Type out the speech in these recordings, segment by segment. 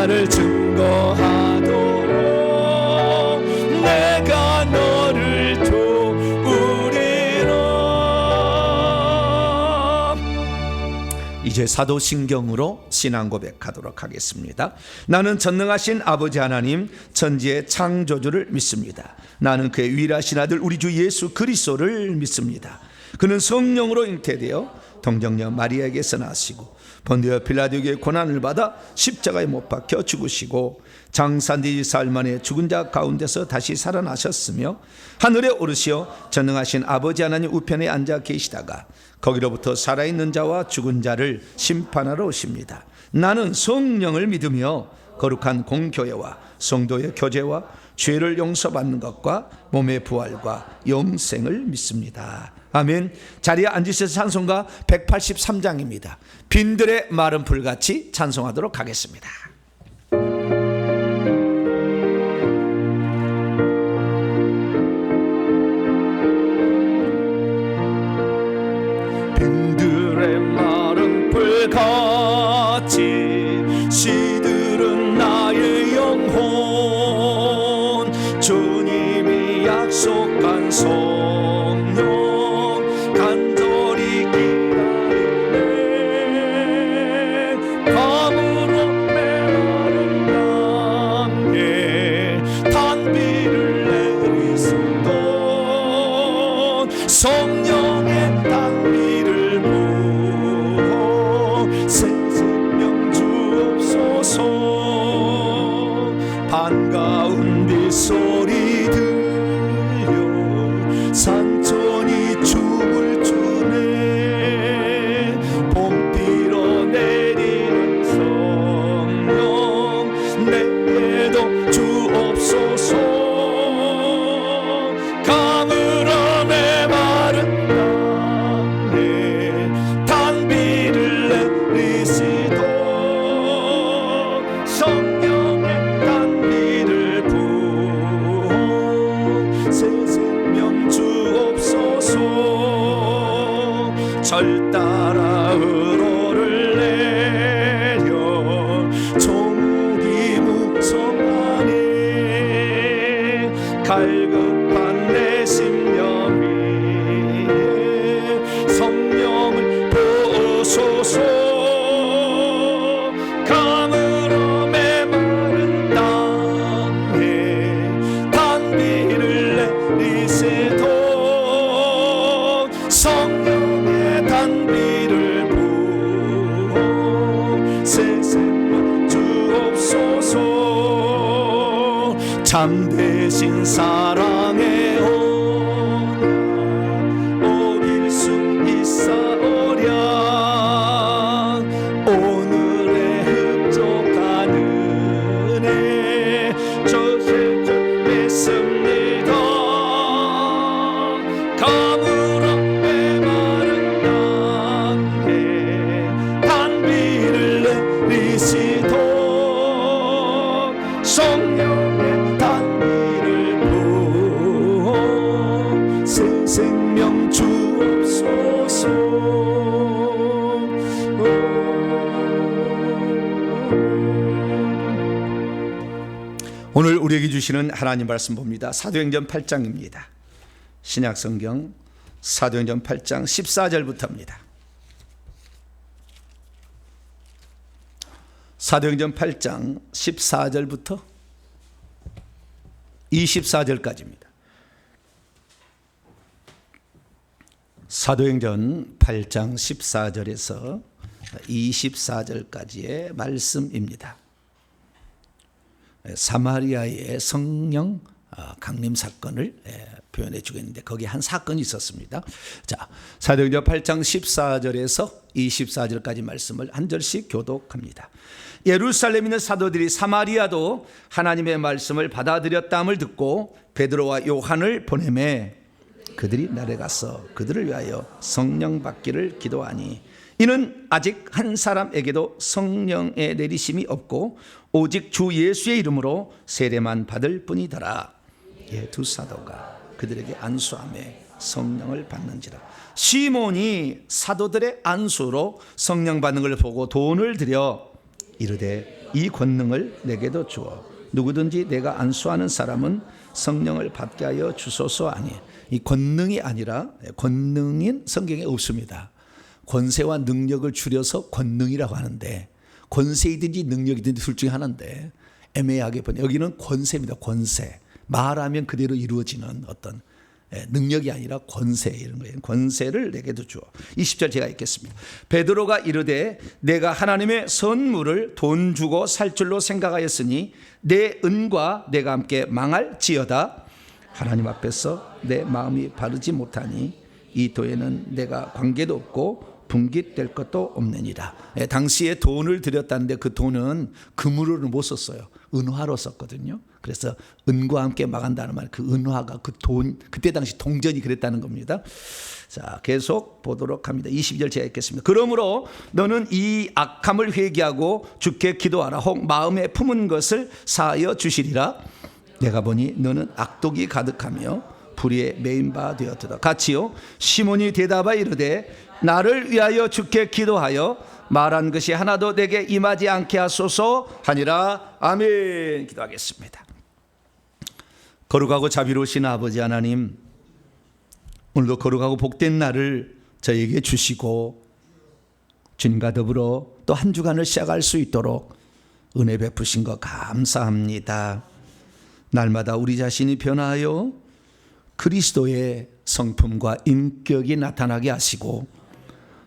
나를 증거하도록 내가 너를 도우리라. 이제 사도신경으로 신앙 고백하도록 하겠습니다. 나는 전능하신 아버지 하나님 천지의 창조주를 믿습니다. 나는 그의 유일하신 아들 우리 주 예수 그리스도를 믿습니다. 그는 성령으로 잉태되어 동정녀 마리아에게서 나시고 본디오 빌라도에게 고난을 받아 십자가에 못 박혀 죽으시고 장사뒤 사흘 만에 죽은 자 가운데서 다시 살아나셨으며 하늘에 오르시어 전능하신 아버지 하나님 우편에 앉아 계시다가 거기로부터 살아있는 자와 죽은 자를 심판하러 오십니다. 나는 성령을 믿으며 거룩한 공교회와 성도의 교제와 죄를 용서받는 것과 몸의 부활과 영생을 믿습니다. 아멘. 자리에 앉으셔서 찬송가 183장입니다. 빈들의 마른 불같이 찬송하도록 하겠습니다. 빈들의 마른 불같이 시들은 나의 영혼 주님이 약속한 성령 성령의 단비를 부어 새 생명 주옵소서. 반가운 빗소리 들려 산천이 춤을 추네. 봄비로 내리는 성령 내게도 주옵소서. 절 따라 으로를 내려 조목이 묵성하네. 갈급한 내 심령 위에 성령을 부으소서. 가물어 메마른 땅에 단비를 내리시도록 성령의 단비를 부어 새 생명 주옵소서. 참되신 사랑의 언약 어길 수 있사오랴. 오늘의 흡족한 은혜 저세 좀 믿습니다. 가물어 메마른 땅에 단비를 내리시도록 성령의 단비를 부어 새 생명 주옵소서. 오늘 우리에게 주시는 하나님 말씀 봅니다. 사도행전 8장입니다. 신약성경 사도행전 8장 14절부터입니다. 사도행전 8장 14절부터 24절까지입니다. 사도행전 8장 14절에서 24절까지의 말씀입니다. 사마리아의 성령 강림 사건을 표현해 주겠는데 거기 한 사건이 있었습니다. 자, 사도행전 8장 14절에서 24절까지 말씀을 한 절씩 교독합니다. 예루살렘에 있는 사도들이 사마리아도 하나님의 말씀을 받아들였다함을 듣고 베드로와 요한을 보내매 그들이 날아가서 그들을 위하여 성령 받기를 기도하니 이는 아직 한 사람에게도 성령의 내리심이 없고 오직 주 예수의 이름으로 세례만 받을 뿐이더라. 두 사도가 그들에게 안수하며 성령을 받는지라. 시몬이 사도들의 안수로 성령 받는 걸 보고 돈을 들여 이르되 이 권능을 내게도 주어 누구든지 내가 안수하는 사람은 성령을 받게 하여 주소서 하니. 이 권능이 아니라, 권능인 성경에 없습니다. 권세와 능력을 줄여서 권능이라고 하는데, 권세이든지 능력이든지 둘 중에 하나인데 애매하게 보내. 여기는 권세입니다. 권세. 말하면 그대로 이루어지는 어떤 능력이 아니라 권세, 이런 거예요. 권세를 내게도 주어. 20절 제가 읽겠습니다. 베드로가 이르되 내가 하나님의 선물을 돈 주고 살 줄로 생각하였으니 내 은과 내가 함께 망할지어다. 하나님 앞에서 내 마음이 바르지 못하니 이 도에는 내가 관계도 없고 분깃될 것도 없느니라. 당시에 돈을 들였다는데 그 돈은 금으로는 못 썼어요. 은화로 썼거든요. 그래서 은과 함께 망한다는 말, 그 은화가 그 돈, 그때 당시 동전이 그랬다는 겁니다. 자, 계속 보도록 합니다. 22절 제가 읽겠습니다. 그러므로 너는 이 악함을 회개하고 주께 기도하라. 혹 마음에 품은 것을 사하여 주시리라. 내가 보니 너는 악독이 가득하며 불의에 매인 바 되었도다. 같이요. 시몬이 대답하여 이르되 나를 위하여 주께 기도하여 말한 것이 하나도 내게 임하지 않게 하소서 하니라. 아멘. 기도하겠습니다. 거룩하고 자비로우신 아버지 하나님, 오늘도 거룩하고 복된 날을 저에게 주시고 주님과 더불어 또 한 주간을 시작할 수 있도록 은혜 베푸신 것 감사합니다. 날마다 우리 자신이 변화하여 그리스도의 성품과 인격이 나타나게 하시고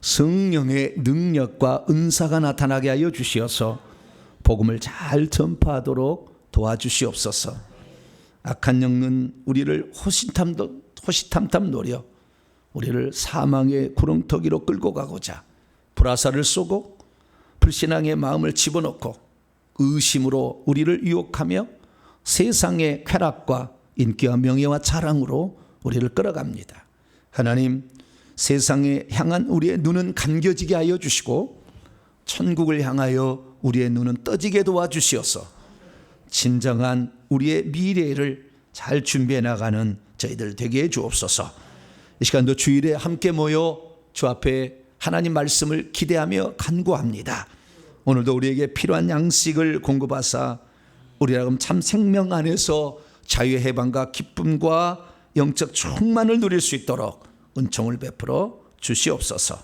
성령의 능력과 은사가 나타나게 하여 주시어서 복음을 잘 전파하도록 도와주시옵소서. 악한 영은 우리를 호시탐탐 노려 우리를 사망의 구렁텅이로 끌고 가고자 불화살을 쏘고 불신앙의 마음을 집어넣고 의심으로 우리를 유혹하며 세상의 쾌락과 인기와 명예와 자랑으로 우리를 끌어갑니다. 하나님, 세상에 향한 우리의 눈은 감겨지게 하여 주시고 천국을 향하여 우리의 눈은 떠지게 도와주시어서 진정한 우리의 미래를 잘 준비해 나가는 저희들 되게 해 주옵소서. 이 시간도 주일에 함께 모여 주 앞에 하나님 말씀을 기대하며 간구합니다. 오늘도 우리에게 필요한 양식을 공급하사 우리라면 참 생명 안에서 자유의 해방과 기쁨과 영적 충만을 누릴 수 있도록 은총을 베풀어 주시옵소서.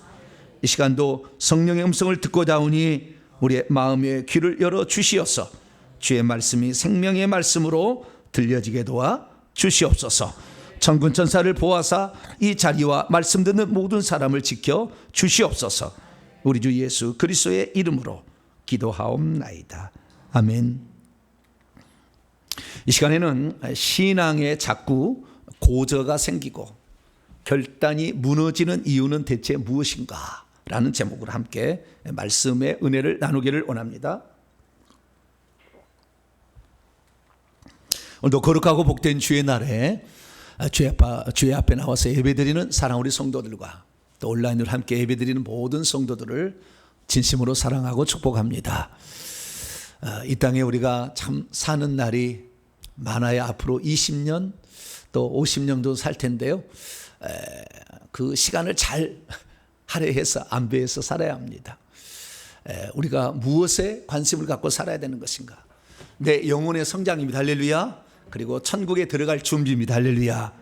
이 시간도 성령의 음성을 듣고자 하오니 우리의 마음의 귀를 열어 주시어서 주의 말씀이 생명의 말씀으로 들려지게 도와 주시옵소서. 천군 천사를 보아사 이 자리와 말씀 듣는 모든 사람을 지켜 주시옵소서. 우리 주 예수 그리스도의 이름으로 기도하옵나이다. 아멘. 이 시간에는 신앙에 자꾸 고저가 생기고 결단이 무너지는 이유는 대체 무엇인가? 라는 제목으로 함께 말씀의 은혜를 나누기를 원합니다. 오늘도 거룩하고 복된 주의 날에 주의 앞에 나와서 예배드리는 사랑 우리 성도들과 또 온라인으로 함께 예배드리는 모든 성도들을 진심으로 사랑하고 축복합니다. 이 땅에 우리가 참 사는 날이 많아야 앞으로 20년 또 50년도 살 텐데요. 그 시간을 잘 할애해서 안배해서 살아야 합니다. 우리가 무엇에 관심을 갖고 살아야 되는 것인가? 내 영혼의 성장입니다. 할렐루야. 그리고 천국에 들어갈 준비입니다. 할렐루야.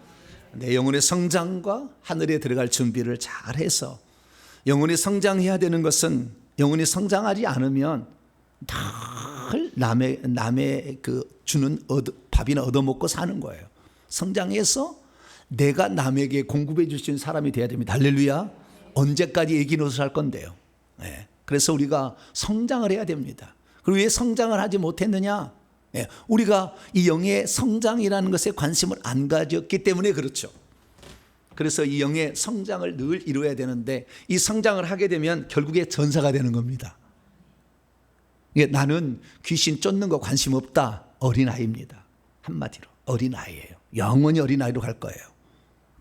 내 영혼의 성장과 하늘에 들어갈 준비를 잘해서 영혼이 성장해야 되는 것은 영혼이 성장하지 않으면 늘 남의 그 주는 밥이나 얻어먹고 사는 거예요. 성장해서 내가 남에게 공급해 줄 수 있는 사람이 돼야 됩니다. 할렐루야. 언제까지 애기 노릇을 할 건데요. 그래서 우리가 성장을 해야 됩니다. 그리고 왜 성장을 하지 못했느냐? 우리가 이 영의 성장이라는 것에 관심을 안 가졌기 때문에 그렇죠. 그래서 이 영의 성장을 늘 이루어야 되는데 이 성장을 하게 되면 결국에 전사가 되는 겁니다. 나는 귀신 쫓는 거 관심 없다. 어린아이입니다. 한마디로 어린아이예요. 영원히 어린아이로 갈 거예요.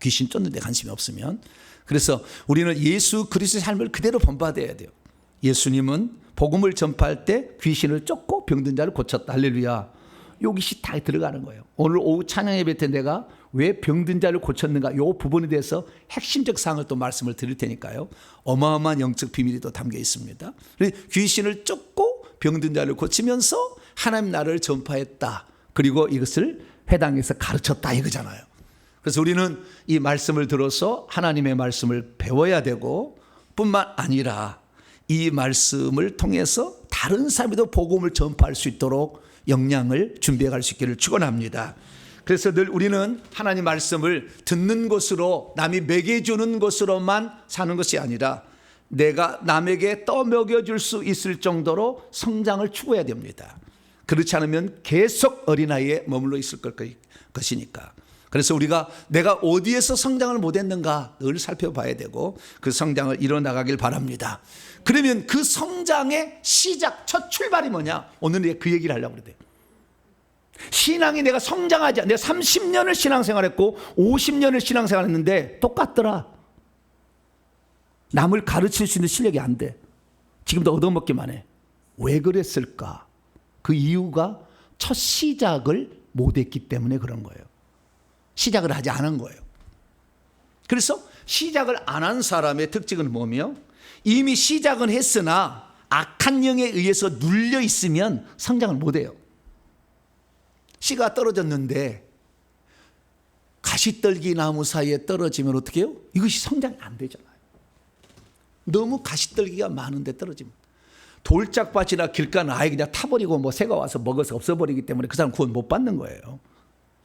귀신 쫓는 데 관심이 없으면. 그래서 우리는 예수 그리스도의 삶을 그대로 본받아야 돼요. 예수님은 복음을 전파할 때 귀신을 쫓고 병든 자를 고쳤다. 할렐루야. 여기시 다 들어가는 거예요. 오늘 오후 찬양 예배 때 내가 왜 병든 자를 고쳤는가 이 부분에 대해서 핵심적 사항을 또 말씀을 드릴 테니까요. 어마어마한 영적 비밀이 또 담겨 있습니다. 귀신을 쫓고 병든 자를 고치면서 하나님 나라를 전파했다. 그리고 이것을 회당에서 가르쳤다 이거잖아요. 그래서 우리는 이 말씀을 들어서 하나님의 말씀을 배워야 되고 뿐만 아니라 이 말씀을 통해서 다른 사람에도 복음을 전파할 수 있도록 역량을 준비해 갈 수 있기를 축원합니다. 그래서 늘 우리는 하나님 말씀을 듣는 것으로 남이 먹여 주는 것으로만 사는 것이 아니라 내가 남에게 떠먹여 줄 수 있을 정도로 성장을 추구해야 됩니다. 그렇지 않으면 계속 어린아이에 머물러 있을 것이니까. 그래서 우리가 내가 어디에서 성장을 못했는가 늘 살펴봐야 되고 그 성장을 이뤄나가길 바랍니다. 그러면 그 성장의 시작, 첫 출발이 뭐냐? 오늘 그 얘기를 하려고 그래요. 신앙이 내가 성장하지 않아. 내가 30년을 신앙생활했고 50년을 신앙생활했는데 똑같더라. 남을 가르칠 수 있는 실력이 안 돼. 지금도 얻어먹기만 해. 왜 그랬을까? 그 이유가 첫 시작을 못했기 때문에 그런 거예요. 시작을 하지 않은 거예요. 그래서 시작을 안 한 사람의 특징은 뭐며 이미 시작은 했으나 악한 영에 의해서 눌려 있으면 성장을 못해요. 씨가 떨어졌는데 가시떨기 나무 사이에 떨어지면 어떻게 해요? 이것이 성장이 안 되잖아요. 너무 가시떨기가 많은데 떨어지면 돌짝밭이나 길가는 아예 그냥 타버리고 뭐 새가 와서 먹어서 없어버리기 때문에 그 사람 구원 못 받는 거예요.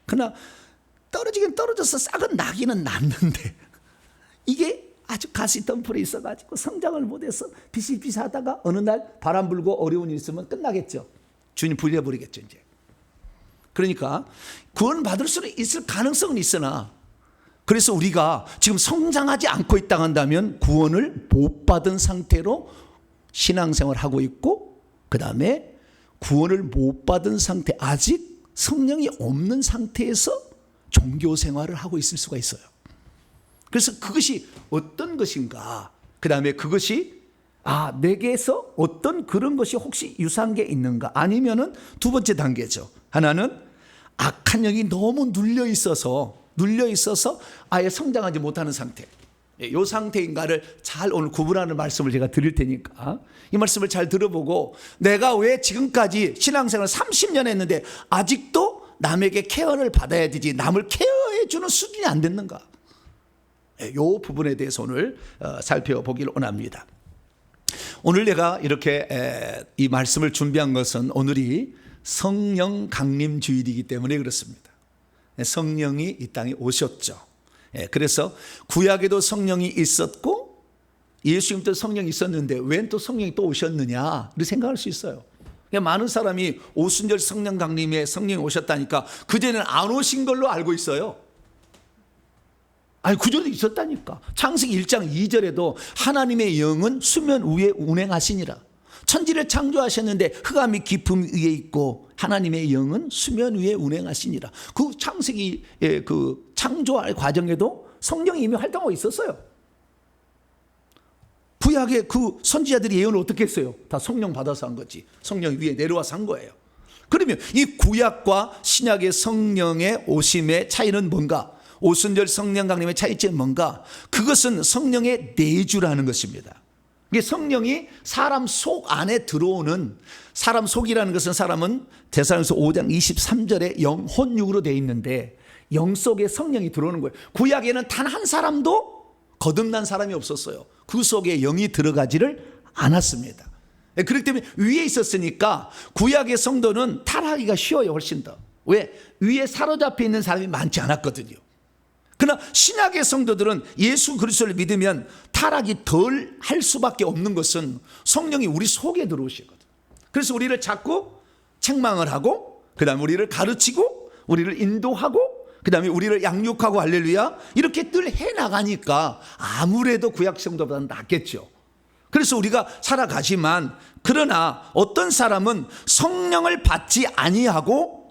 그러나 떨어지긴 떨어져서 싹은 나기는 났는데 이게 아주 가시 덤불에 있어가지고 성장을 못해서 비실비실하다가 어느 날 바람 불고 어려운 일 있으면 끝나겠죠. 주님 불려버리겠죠 이제. 그러니까 구원 받을 수 있을 가능성은 있으나 그래서 우리가 지금 성장하지 않고 있다 한다면 구원을 못 받은 상태로 신앙생활을 하고 있고 그 다음에 구원을 못 받은 상태 아직 성령이 없는 상태에서 종교생활을 하고 있을 수가 있어요. 그래서 그것이 어떤 것인가 그 다음에 그것이 내게서 어떤 그런 것이 혹시 유사한 게 있는가 아니면은 두 번째 단계죠. 하나는 악한 영이 너무 눌려 있어서 아예 성장하지 못하는 상태. 이 상태인가를 잘 오늘 구분하는 말씀을 제가 드릴 테니까 이 말씀을 잘 들어보고 내가 왜 지금까지 신앙생활을 30년 했는데 아직도 남에게 케어를 받아야 되지 남을 케어해 주는 수준이 안 됐는가. 이 부분에 대해서 오늘 살펴보기를 원합니다. 오늘 내가 이렇게 이 말씀을 준비한 것은 오늘이 성령 강림 주일이기 때문에 그렇습니다. 성령이 이 땅에 오셨죠. 그래서 구약에도 성령이 있었고 예수님도 성령이 있었는데 웬 또 성령이 또 오셨느냐 이렇게 생각할 수 있어요. 많은 사람이 오순절 성령 강림에 성령이 오셨다니까 그전에는 안 오신 걸로 알고 있어요. 아니 그전에 있었다니까. 창세기 1장 2절에도 하나님의 영은 수면 위에 운행하시니라. 천지를 창조하셨는데 흑암이 깊음 위에 있고 하나님의 영은 수면 위에 운행하시니라. 그 창세기의 그 창조할 과정에도 성령이 이미 활동하고 있었어요. 구약의 그 선지자들이 예언을 어떻게 했어요? 다 성령 받아서 한 거지. 성령 위에 내려와서 한 거예요. 그러면 이 구약과 신약의 성령의 오심의 차이는 뭔가? 오순절 성령 강림의 차이점은 뭔가? 그것은 성령의 내주라는 것입니다. 이게 성령이 사람 속 안에 들어오는 사람 속이라는 것은 사람은 데살로니가서 5장 23절에 영혼육으로 되어 있는데 영 속에 성령이 들어오는 거예요. 구약에는 단 한 사람도 거듭난 사람이 없었어요. 그 속에 영이 들어가지를 않았습니다. 그렇기 때문에 위에 있었으니까 구약의 성도는 타락하기가 쉬워요. 훨씬 더. 왜? 위에 사로잡혀 있는 사람이 많지 않았거든요. 그러나 신약의 성도들은 예수 그리스도를 믿으면 타락이 덜 할 수밖에 없는 것은 성령이 우리 속에 들어오시거든. 그래서 우리를 자꾸 책망을 하고 그 다음에 우리를 가르치고 우리를 인도하고 그 다음에 우리를 양육하고 할렐루야 이렇게 늘 해나가니까 아무래도 구약 성도보다는 낫겠죠. 그래서 우리가 살아가지만 그러나 어떤 사람은 성령을 받지 아니하고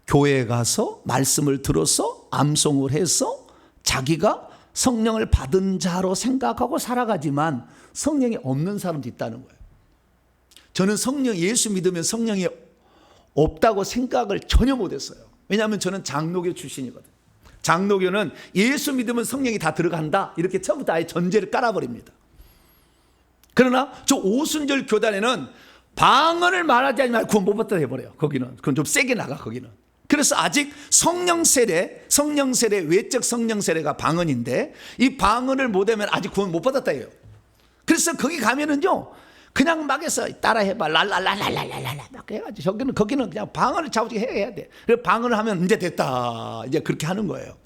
교회에 가서 말씀을 들어서 암송을 해서 자기가 성령을 받은 자로 생각하고 살아가지만 성령이 없는 사람도 있다는 거예요. 저는 예수 믿으면 성령이 없다고 생각을 전혀 못했어요. 왜냐하면 저는 장로교 출신이거든요. 장로교는 예수 믿으면 성령이 다 들어간다 이렇게 처음부터 아예 전제를 깔아버립니다. 그러나 저 오순절 교단에는 방언을 말하지 말고 구원 못 받다 해버려요. 거기는 그건 좀 세게 나가. 거기는 그래서 아직 성령 세례 외적 성령 세례가 방언인데 이 방언을 못하면 아직 구원 못 받았다 해요. 그래서 거기 가면은요 그냥 막 해서 따라 해봐 랄랄랄랄랄랄라 막 해가지고 거기는 그냥 방언을 자우지게 해야 돼. 그래서 방언을 하면 이제 됐다 이제 그렇게 하는 거예요.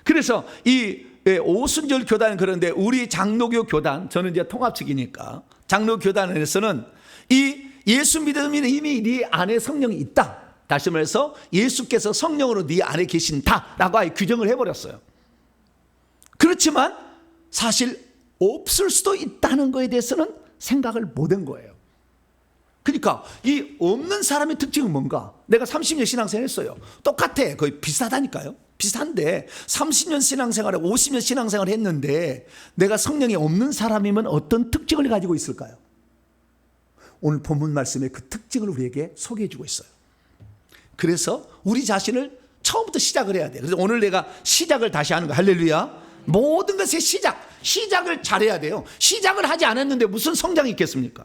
그래서 이 오순절 교단은 그런데 우리 장로교 교단, 저는 이제 통합 측이니까 장로 교단에서는 이 예수 믿으면 이미 네 안에 성령이 있다. 다시 말해서 예수께서 성령으로 네 안에 계신다라고 아예 규정을 해버렸어요. 그렇지만 사실 없을 수도 있다는 거에 대해서는 생각을 못한 거예요. 그러니까 이 없는 사람의 특징은 뭔가? 내가 30년 신앙생활 했어요. 똑같아. 거의 비슷하다니까요. 비슷한데 30년 신앙생활에 50년 신앙생활 했는데 내가 성령이 없는 사람이면 어떤 특징을 가지고 있을까요? 오늘 본문 말씀에 그 특징을 우리에게 소개해 주고 있어요. 그래서 우리 자신을 처음부터 시작을 해야 돼. 그래서 오늘 내가 시작을 다시 하는 거. 할렐루야. 모든 것의 시작을 잘해야 돼요. 시작을 하지 않았는데 무슨 성장이 있겠습니까?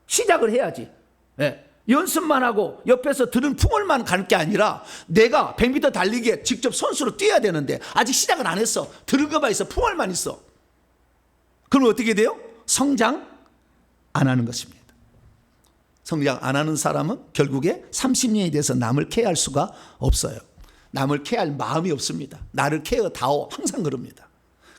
시작을 해야지. 네. 연습만 하고 옆에서 들은 풍월만 가는 게 아니라 내가 100m 달리기에 직접 선수로 뛰어야 되는데 아직 시작을 안 했어. 들은 것만 있어. 풍월만 있어. 그럼 어떻게 돼요? 성장 안 하는 것입니다. 성장 안 하는 사람은 결국에 30년이 돼서 남을 케어할 수가 없어요. 남을 케어할 마음이 없습니다. 나를 케어다오 항상 그럽니다.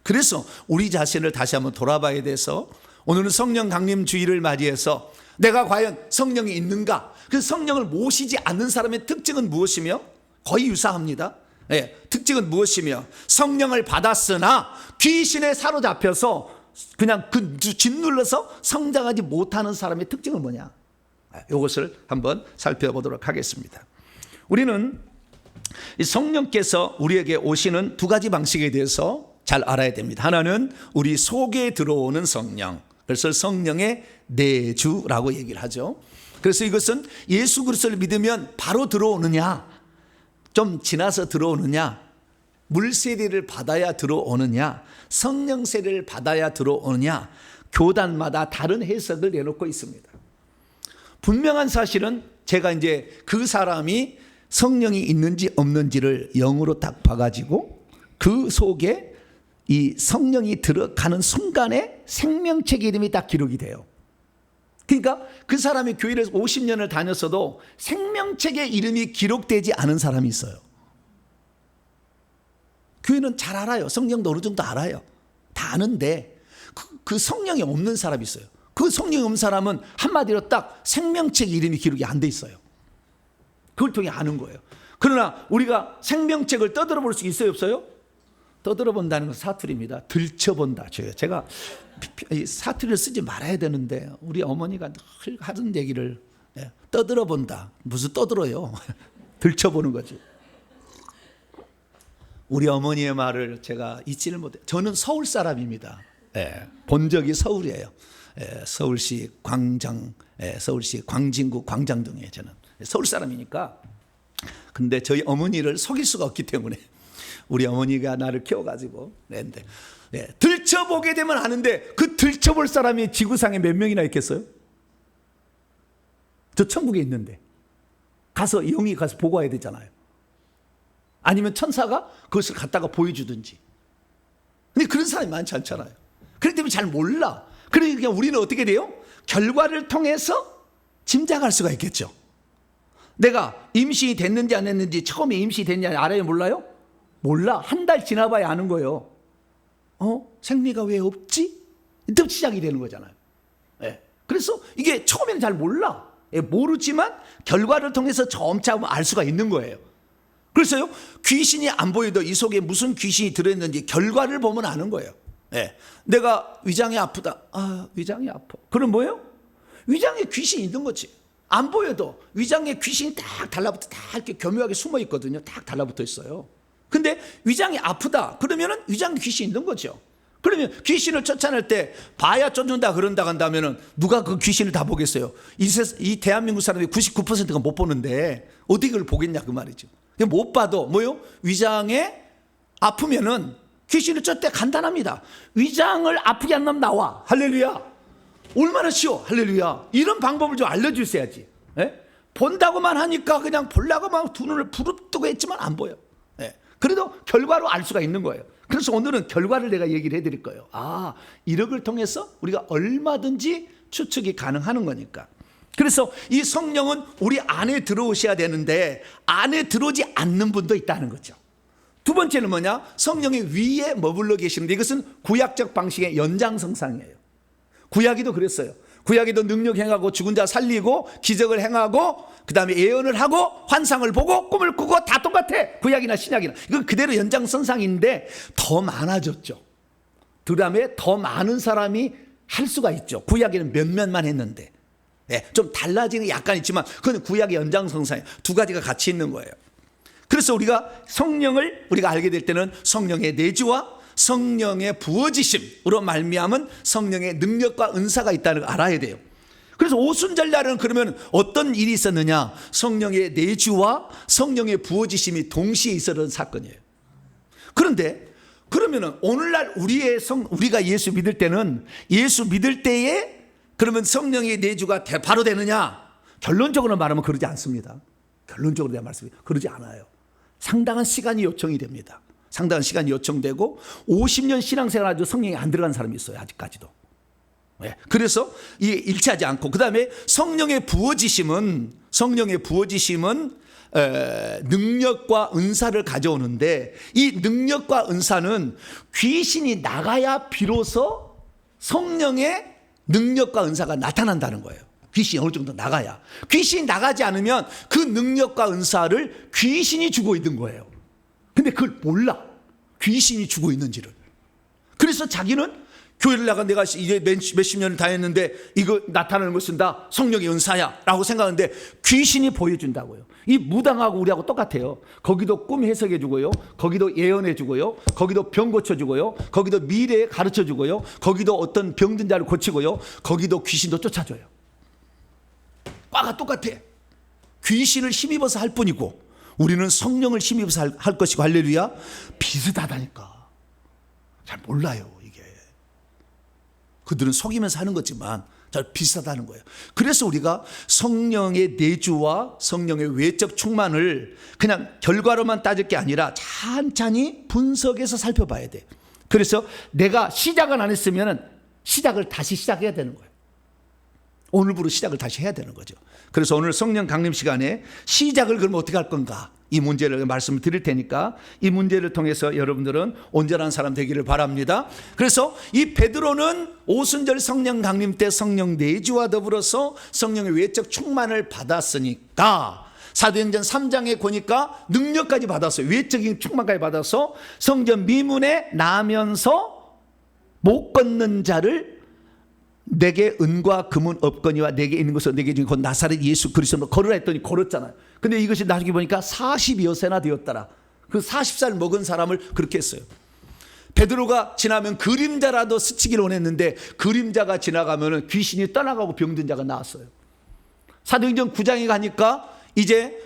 그래서 우리 자신을 다시 한번 돌아봐야 돼서 오늘은 성령 강림 주일을 맞이해서 내가 과연 성령이 있는가? 그 성령을 모시지 않는 사람의 특징은 무엇이며? 거의 유사합니다. 네, 특징은 무엇이며? 성령을 받았으나 귀신에 사로잡혀서 그냥 그 짓눌러서 성장하지 못하는 사람의 특징은 뭐냐? 이것을 한번 살펴보도록 하겠습니다. 우리는 이 성령께서 우리에게 오시는 두 가지 방식에 대해서 잘 알아야 됩니다. 하나는 우리 속에 들어오는 성령, 그래서 성령의 내주라고 얘기를 하죠. 그래서 이것은 예수 그리스도를 믿으면 바로 들어오느냐, 좀 지나서 들어오느냐, 물 세례를 받아야 들어오느냐, 성령 세례를 받아야 들어오느냐, 교단마다 다른 해석을 내놓고 있습니다. 분명한 사실은 제가 이제 그 사람이 성령이 있는지 없는지를 영으로 딱 봐가지고 그 속에 이 성령이 들어가는 순간에 생명책 이름이 딱 기록이 돼요. 그러니까 그 사람이 교회를 50년을 다녔어도 생명책에 이름이 기록되지 않은 사람이 있어요. 교회는 잘 알아요. 성령도 어느 정도 알아요. 다 아는데 그 성령이 없는 사람이 있어요. 그 성령이 없는 사람은 한마디로 딱 생명책 이름이 기록이 안 돼 있어요. 그걸 통해 아는 거예요. 그러나 우리가 생명책을 떠들어 볼 수 있어요, 없어요? 떠들어 본다는 건 사투리입니다. 들춰본다. 제가 사투리를 쓰지 말아야 되는데 우리 어머니가 늘 하던 얘기를 떠들어 본다. 무슨 떠들어요? 들춰보는 거지. 우리 어머니의 말을 제가 잊지를 못해요. 저는 서울 사람입니다. 본 적이 서울이에요. 서울시 광장, 서울시 광진구 광장동에 저는 서울 사람이니까. 근데 저희 어머니를 속일 수가 없기 때문에 우리 어머니가 나를 키워가지고 들춰보게 되면 아는데 그 들춰볼 사람이 지구상에 몇 명이나 있겠어요? 저 천국에 있는데 가서 영이 가서 보고 와야 되잖아요. 아니면 천사가 그것을 갖다가 보여주든지. 근데 그런 사람이 많지 않잖아요. 그렇기 때문에 잘 몰라. 그러니까 우리는 어떻게 돼요? 결과를 통해서 짐작할 수가 있겠죠. 내가 임신이 됐는지 안 했는지 처음에 임신이 됐냐 알아요? 몰라요? 몰라. 한 달 지나봐야 아는 거예요. 생리가 왜 없지? 또 시작이 되는 거잖아요. 그래서 이게 처음에는 잘 몰라. 모르지만 결과를 통해서 점차 알 수가 있는 거예요. 그래서요, 귀신이 안 보여도 이 속에 무슨 귀신이 들어있는지 결과를 보면 아는 거예요. 내가 위장이 아프다. 위장이 아파. 그럼 뭐예요? 위장에 귀신이 있는 거지. 안 보여도 위장에 귀신이 딱 달라붙어, 딱 이렇게 교묘하게 숨어 있거든요. 딱 달라붙어 있어요. 근데 위장이 아프다. 그러면은 위장에 귀신이 있는 거죠. 그러면 귀신을 쫓아낼 때 봐야 쫓는다 그런다 한다면은 누가 그 귀신을 다 보겠어요? 이 대한민국 사람이 99%가 못 보는데 어디 그걸 보겠냐 그 말이죠. 못 봐도 뭐요? 위장에 아프면은 귀신을 쫓을 때 간단합니다. 위장을 아프게 안 하면 나와. 할렐루야. 얼마나 쉬워. 할렐루야. 이런 방법을 좀 알려주셔야지. 예? 본다고만 하니까 그냥 보려고만 두 눈을 부릅뜨고 했지만 안 보여. 예. 그래도 결과로 알 수가 있는 거예요. 그래서 오늘은 결과를 내가 얘기를 해드릴 거예요. 아, 이력을 통해서 우리가 얼마든지 추측이 가능한 거니까. 그래서 이 성령은 우리 안에 들어오셔야 되는데 안에 들어오지 않는 분도 있다는 거죠. 두 번째는 뭐냐? 성령의 위에 머물러 계시는데 이것은 구약적 방식의 연장선상이에요. 구약이도 그랬어요. 구약에도 능력 행하고 죽은 자 살리고 기적을 행하고 그 다음에 예언을 하고 환상을 보고 꿈을 꾸고 다 똑같아. 구약이나 신약이나. 이건 그대로 연장선상인데 더 많아졌죠. 그 다음에 더 많은 사람이 할 수가 있죠. 구약에는 몇몇만 했는데. 네, 좀 달라지는 게 약간 있지만 그건 구약의 연장선상이에요. 두 가지가 같이 있는 거예요. 그래서 우리가 성령을 우리가 알게 될 때는 성령의 내주와 성령의 부어지심으로 말미암은 성령의 능력과 은사가 있다는 걸 알아야 돼요. 그래서 오순절날은 그러면 어떤 일이 있었느냐? 성령의 내주와 성령의 부어지심이 동시에 있었던 사건이에요. 그런데 그러면은 오늘날 우리가 예수 믿을 때는 예수 믿을 때에 그러면 성령의 내주가 바로 되느냐? 결론적으로 말하면 그러지 않습니다. 결론적으로 내가 말씀드립니다. 그러지 않아요. 상당한 시간이 요청이 됩니다. 상당한 시간이 요청되고 50년 신앙생활 아주 성령이 안 들어간 사람이 있어요. 아직까지도. 네. 그래서 이게 일치하지 않고 그 다음에 성령의 부어지심은 능력과 은사를 가져오는데 이 능력과 은사는 귀신이 나가야 비로소 성령의 능력과 은사가 나타난다는 거예요. 귀신이 어느 정도 나가야. 귀신이 나가지 않으면 그 능력과 은사를 귀신이 주고 있는 거예요. 근데 그걸 몰라. 귀신이 주고 있는지를. 그래서 자기는 교회를 나가 내가 이제 몇십 년을 다녔는데 이거 나타나는 것은 다 성령의 은사야 라고 생각하는데 귀신이 보여준다고요. 이 무당하고 우리하고 똑같아요. 거기도 꿈 해석해 주고요. 거기도 예언해 주고요. 거기도 병 고쳐 주고요. 거기도 미래 가르쳐 주고요. 거기도 어떤 병든 자를 고치고요. 거기도 귀신도 쫓아줘요. 과가 똑같아. 귀신을 힘입어서 할 뿐이고 우리는 성령을 힘입어서 할 것이고 할렐루야. 비슷하다니까. 잘 몰라요 이게. 그들은 속이면서 하는 거지만 잘 비슷하다는 거예요. 그래서 우리가 성령의 내주와 성령의 외적 충만을 그냥 결과로만 따질 게 아니라 찬찬히 분석해서 살펴봐야 돼. 그래서 내가 시작을 안 했으면 시작을 다시 시작해야 되는 거예요. 오늘부로 시작을 다시 해야 되는 거죠. 그래서 오늘 성령 강림 시간에 시작을 그럼 어떻게 할 건가? 이 문제를 말씀을 드릴 테니까 이 문제를 통해서 여러분들은 온전한 사람 되기를 바랍니다. 그래서 이 베드로는 오순절 성령 강림 때 성령 내주와 더불어서 성령의 외적 충만을 받았으니까 사도행전 3장에 보니까 능력까지 받았어요. 외적인 충만까지 받아서 성전 미문에 나면서 못 걷는 자를 내게 은과 금은 없거니와 내게 있는 것은 내게 주니 곧 나사렛 예수 그리스도로 걸으라 했더니 걸었잖아요. 근데 이것이 나중에 보니까 40여 세나 되었더라. 그 40살 먹은 사람을 그렇게 했어요. 베드로가 지나면 그림자라도 스치기를 원했는데 그림자가 지나가면 귀신이 떠나가고 병든 자가 나왔어요. 사도행전 9장에 가니까 이제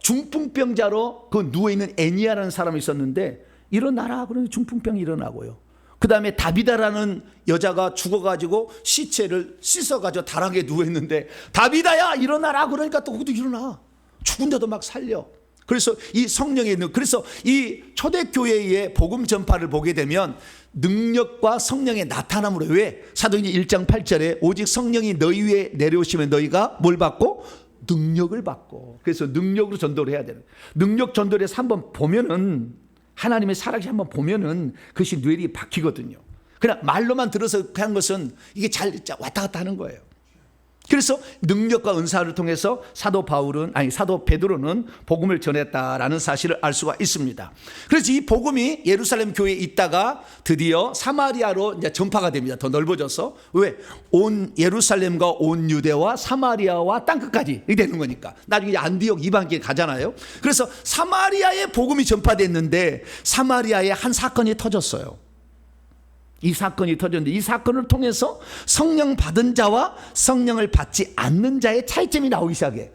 중풍병자로 그 누워있는 애니아라는 사람이 있었는데 일어나라 그러면 중풍병이 일어나고요. 그 다음에 다비다라는 여자가 죽어가지고 시체를 씻어가지고 다락에 누워있는데 다비다야 일어나라 그러니까 또 그것도 일어나. 죽은 자도 막 살려. 그래서 이 성령의 그래서 이 초대교회의 복음 전파를 보게 되면 능력과 성령의 나타남으로 왜 사도행전 1장 8절에 오직 성령이 너희 위에 내려오시면 너희가 뭘 받고? 능력을 받고. 그래서 능력으로 전도를 해야 되는. 능력 전도를 한번 보면은 하나님의 살아계시 한번 보면은 그것이 뇌리 박히거든요. 그냥 말로만 들어서 한 것은 이게 잘 왔다 갔다 하는 거예요. 그래서 능력과 은사를 통해서 사도 베드로는 복음을 전했다라는 사실을 알 수가 있습니다. 그래서 이 복음이 예루살렘 교회에 있다가 드디어 사마리아로 이제 전파가 됩니다. 더 넓어져서. 왜? 온 예루살렘과 온 유대와 사마리아와 땅끝까지 되는 거니까. 나중에 안디옥 이방교회 가잖아요. 그래서 사마리아에 복음이 전파됐는데 사마리아에 한 사건이 터졌어요. 이 사건이 터졌는데 이 사건을 통해서 성령 받은 자와 성령을 받지 않는 자의 차이점이 나오기 시작해.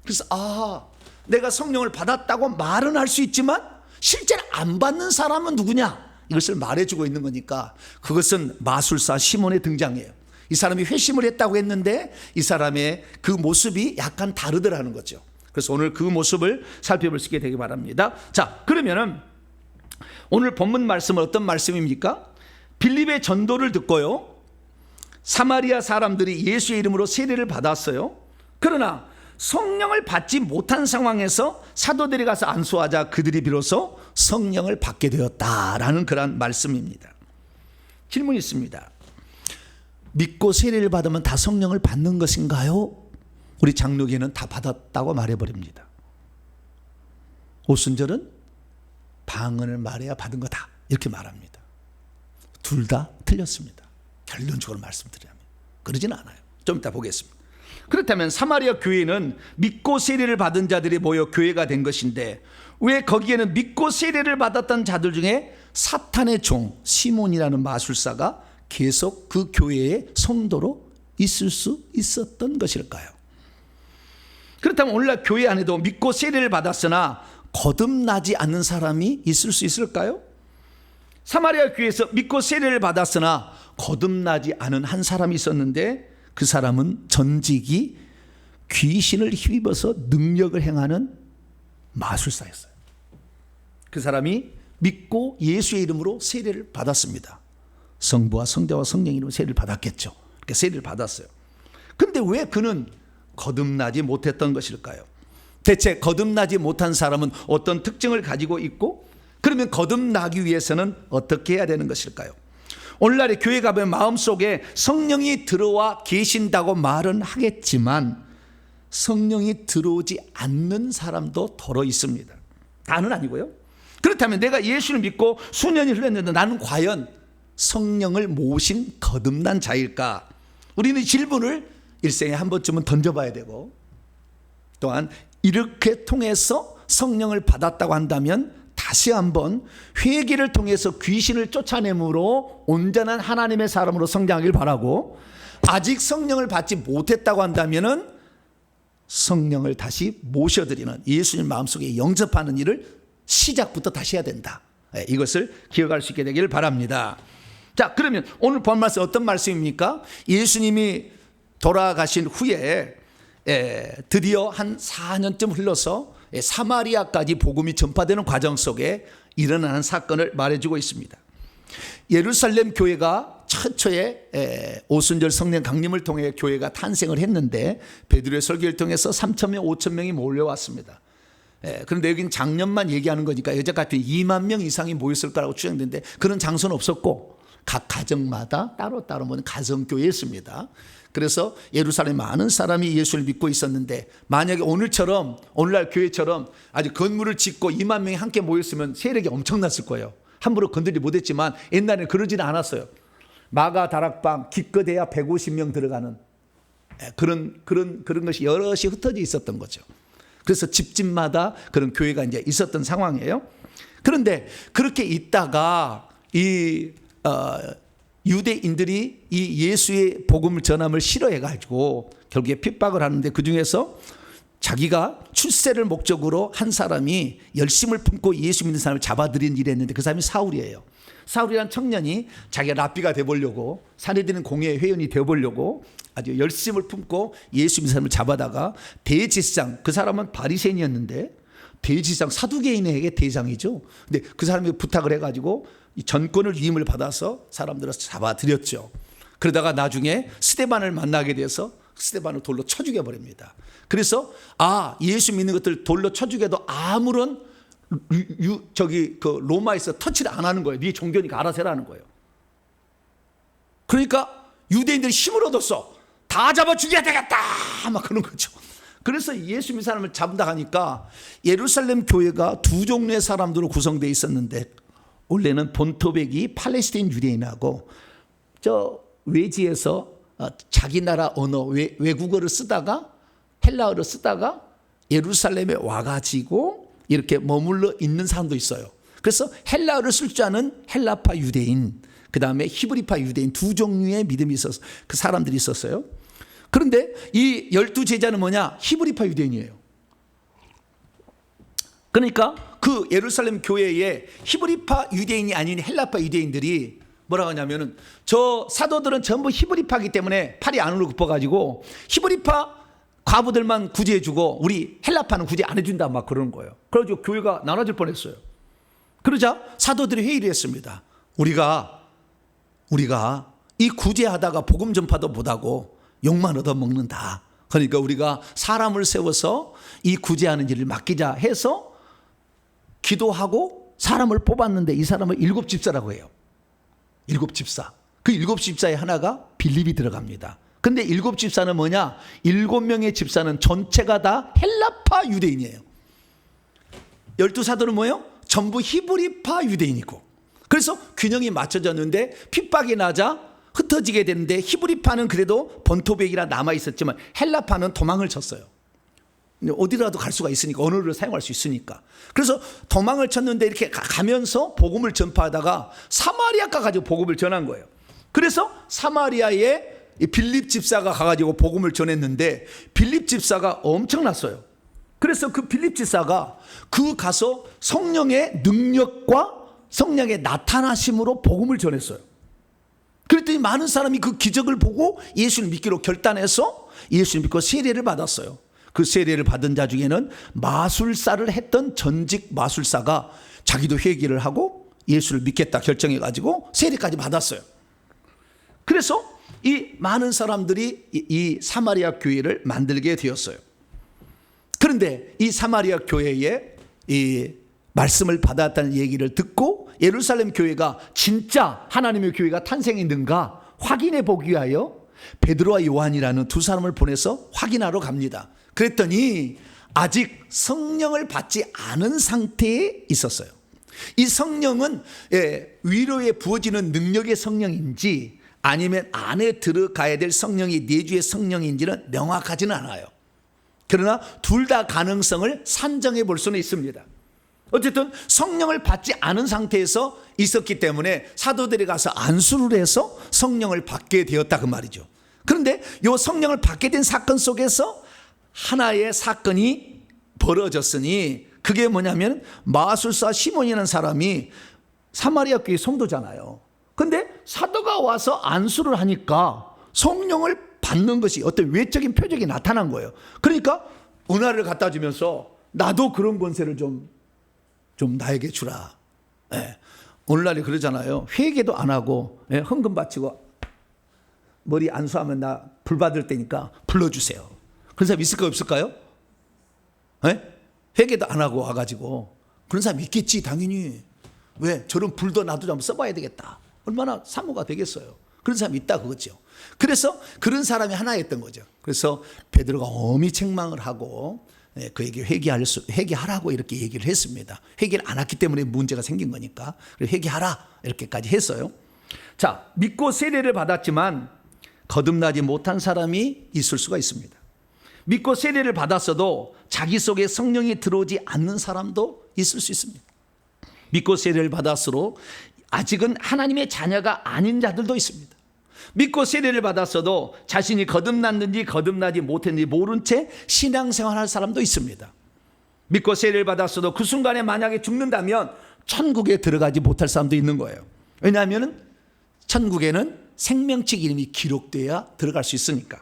그래서 내가 성령을 받았다고 말은 할 수 있지만 실제로 안 받는 사람은 누구냐? 이것을 말해주고 있는 거니까 그것은 마술사 시몬의 등장이에요. 이 사람이 회심을 했다고 했는데 이 사람의 그 모습이 약간 다르더라는 거죠. 그래서 오늘 그 모습을 살펴볼 수 있게 되기 바랍니다. 자, 그러면은 오늘 본문 말씀은 어떤 말씀입니까? 빌립의 전도를 듣고요, 사마리아 사람들이 예수의 이름으로 세례를 받았어요. 그러나 성령을 받지 못한 상황에서 사도들이 가서 안수하자 그들이 비로소 성령을 받게 되었다라는 그런 말씀입니다. 질문이 있습니다. 믿고 세례를 받으면 다 성령을 받는 것인가요? 우리 장로교는 다 받았다고 말해버립니다. 오순절은 방언을 말해야 받은 거다 이렇게 말합니다. 둘 다 틀렸습니다. 결론적으로 말씀드리면 그러지는 않아요. 좀 이따 보겠습니다. 그렇다면 사마리아 교회는 믿고 세례를 받은 자들이 모여 교회가 된 것인데 왜 거기에는 믿고 세례를 받았던 자들 중에 사탄의 종 시몬이라는 마술사가 계속 그 교회의 성도로 있을 수 있었던 것일까요? 그렇다면 오늘날 교회 안에도 믿고 세례를 받았으나 거듭나지 않는 사람이 있을 수 있을까요? 사마리아 교회에서 믿고 세례를 받았으나 거듭나지 않은 한 사람이 있었는데 그 사람은 전직이 귀신을 힘입어서 능력을 행하는 마술사였어요. 그 사람이 믿고 예수의 이름으로 세례를 받았습니다. 성부와 성자와 성령 이름으로 세례를 받았겠죠. 그러니까 세례를 받았어요. 근데 왜 그는 거듭나지 못했던 것일까요? 대체 거듭나지 못한 사람은 어떤 특징을 가지고 있고, 그러면 거듭나기 위해서는 어떻게 해야 되는 것일까요? 오늘날의 교회 가면 마음속에 성령이 들어와 계신다고 말은 하겠지만 성령이 들어오지 않는 사람도 더러 있습니다. 다는 아니고요. 그렇다면 내가 예수를 믿고 수년이 흘렀는데 나는 과연 성령을 모신 거듭난 자일까? 우리는 질문을 일생에 한 번쯤은 던져봐야 되고, 또한 이렇게 통해서 성령을 받았다고 한다면 다시 한번 회개를 통해서 귀신을 쫓아내므로 온전한 하나님의 사람으로 성장하길 바라고, 아직 성령을 받지 못했다고 한다면 성령을 다시 모셔드리는, 예수님 마음속에 영접하는 일을 시작부터 다시 해야 된다. 이것을 기억할 수 있게 되기를 바랍니다. 자, 그러면 오늘 본 말씀 어떤 말씀입니까? 예수님이 돌아가신 후에 드디어 한 4년쯤 흘러서 사마리아까지 복음이 전파되는 과정 속에 일어나는 사건을 말해주고 있습니다. 예루살렘 교회가 최초의 오순절 성령 강림을 통해 교회가 탄생을 했는데 베드로의 설교를 통해서 3,000명, 5,000명이 몰려왔습니다. 그런데 여기는 작년만 얘기하는 거니까 여태까지 2만 명 이상이 모였을 거라고 추정되는데 그런 장소는 없었고 각 가정마다 따로따로 모든 가정교회였습니다. 그래서 예루살렘에 많은 사람이 예수를 믿고 있었는데, 만약에 오늘날 교회처럼 아주 건물을 짓고 2만 명이 함께 모였으면 세력이 엄청났을 거예요. 함부로 건드리지 못했지만 옛날에는 그러지는 않았어요. 마가 다락방 기껏해야 150명 들어가는 그런 것이 여럿이 흩어져 있었던 거죠. 그래서 집집마다 그런 교회가 이제 있었던 상황이에요. 그런데 그렇게 있다가 유대인들이 이 예수의 복음을 전함을 싫어해가지고 결국에 핍박을 하는데, 그 중에서 자기가 출세를 목적으로 한 사람이 열심을 품고 예수 믿는 사람을 잡아들인 일이 했는데 그 사람이 사울이에요. 사울이라는 청년이 자기가 랍비가 되어보려고, 사내들은 공회의 회원이 되어보려고 아주 열심을 품고 예수 믿는 사람을 잡아다가 대제사장, 그 사람은 바리새인이었는데 대제사장, 사두개인에게 대장이죠. 근데 그 사람이 부탁을 해가지고 이 전권을 위임을 받아서 사람들을 잡아들였죠. 그러다가 나중에 스데반을 만나게 돼서 스데반을 돌로 쳐 죽여버립니다. 그래서 예수 믿는 것들 돌로 쳐 죽여도 아무런 로마에서 터치를 안 하는 거예요. 네 종교니까 알아서 해라는 거예요. 그러니까 유대인들이 힘을 얻었어. 다 잡아 죽여야 되겠다 막 그런 거죠. 그래서 예수 믿는 사람을 잡는다 하니까 예루살렘 교회가 두 종류의 사람들로 구성되어 있었는데, 원래는 본토백이 팔레스타인 유대인하고 저 외지에서 자기 나라 언어 외국어를 쓰다가 헬라어를 쓰다가 예루살렘에 와가지고 이렇게 머물러 있는 사람도 있어요. 그래서 헬라어를 쓸 줄 아는 헬라파 유대인, 그 다음에 히브리파 유대인, 두 종류의 믿음이 있어서 그 사람들이 있었어요. 그런데 이 12 제자는 뭐냐? 히브리파 유대인이에요. 그러니까 그 예루살렘 교회에 히브리파 유대인이 아닌 헬라파 유대인들이 뭐라고 하냐면은 저 사도들은 전부 히브리파이기 때문에 팔이 안으로 굽어가지고 히브리파 과부들만 구제해주고 우리 헬라파는 구제 안 해준다 막 그러는 거예요. 그래가지고 교회가 나눠질 뻔했어요. 그러자 사도들이 회의를 했습니다. 우리가 이 구제하다가 복음 전파도 못하고 욕만 얻어먹는다. 그러니까 우리가 사람을 세워서 이 구제하는 일을 맡기자 해서 기도하고 사람을 뽑았는데 이 사람을 7집사라고 해요. 7집사. 그 7집사의 하나가 빌립이 들어갑니다. 근데 7집사는 뭐냐? 7명의 집사는 전체가 다 헬라파 유대인이에요. 12사도는 뭐예요? 전부 히브리파 유대인이고. 그래서 균형이 맞춰졌는데 핍박이 나자 흩어지게 되는데 히브리파는 그래도 본토백이라 남아있었지만 헬라파는 도망을 쳤어요. 어디라도 갈 수가 있으니까, 언어를 사용할 수 있으니까. 그래서 도망을 쳤는데 이렇게 가면서 복음을 전파하다가 사마리아가 가지고 복음을 전한 거예요. 그래서 사마리아에 빌립 집사가 가가지고 복음을 전했는데 빌립 집사가 엄청났어요. 그래서 그 빌립 집사가 그 가서 성령의 능력과 성령의 나타나심으로 복음을 전했어요. 그랬더니 많은 사람이 그 기적을 보고 예수를 믿기로 결단해서 예수를 믿고 세례를 받았어요. 그 세례를 받은 자 중에는 마술사를 했던 전직 마술사가 자기도 회개를 하고 예수를 믿겠다 결정해가지고 세례까지 받았어요. 그래서 이 많은 사람들이 이 사마리아 교회를 만들게 되었어요. 그런데 이 사마리아 교회에 이 말씀을 받았다는 얘기를 듣고 예루살렘 교회가 진짜 하나님의 교회가 탄생했는가 확인해 보기 위하여 베드로와 요한이라는 두 사람을 보내서 확인하러 갑니다. 그랬더니 아직 성령을 받지 않은 상태에 있었어요. 이 성령은 위로에 부어지는 능력의 성령인지 아니면 안에 들어가야 될 성령이 내주의 성령인지는 명확하지는 않아요. 그러나 둘 다 가능성을 산정해 볼 수는 있습니다. 어쨌든 성령을 받지 않은 상태에서 있었기 때문에 사도들이 가서 안수를 해서 성령을 받게 되었다 그 말이죠. 그런데 이 성령을 받게 된 사건 속에서 하나의 사건이 벌어졌으니 그게 뭐냐면 마술사 시몬이라는 사람이 사마리아 교회 성도잖아요. 근데 사도가 와서 안수를 하니까 성령을 받는 것이 어떤 외적인 표적이 나타난 거예요. 그러니까 은화를 갖다 주면서 나도 그런 권세를 좀 나에게 주라. 오늘날에 그러잖아요. 회개도 안 하고 헌금 바치고 머리 안수하면 나 불 받을 때니까 불러주세요. 그런 사람 있을까요 없을까요? 회개도 안 하고 와가지고 그런 사람 있겠지 당연히. 왜? 저런 불도 나도 좀 써봐야 되겠다. 얼마나 사모가 되겠어요. 그런 사람이 있다 그거죠. 그래서 그런 사람이 하나였던 거죠. 그래서 베드로가 엄히 책망을 하고 그에게 회개하라고 이렇게 얘기를 했습니다. 회개를 안 했기 때문에 문제가 생긴 거니까 회개하라 이렇게까지 했어요. 자, 믿고 세례를 받았지만 거듭나지 못한 사람이 있을 수가 있습니다. 믿고 세례를 받았어도 자기 속에 성령이 들어오지 않는 사람도 있을 수 있습니다. 믿고 세례를 받았으로 아직은 하나님의 자녀가 아닌 자들도 있습니다. 믿고 세례를 받았어도 자신이 거듭났는지 거듭나지 못했는지 모른 채 신앙생활할 사람도 있습니다. 믿고 세례를 받았어도 그 순간에 만약에 죽는다면 천국에 들어가지 못할 사람도 있는 거예요. 왜냐하면 천국에는 생명책 이름이 기록돼야 들어갈 수 있으니까.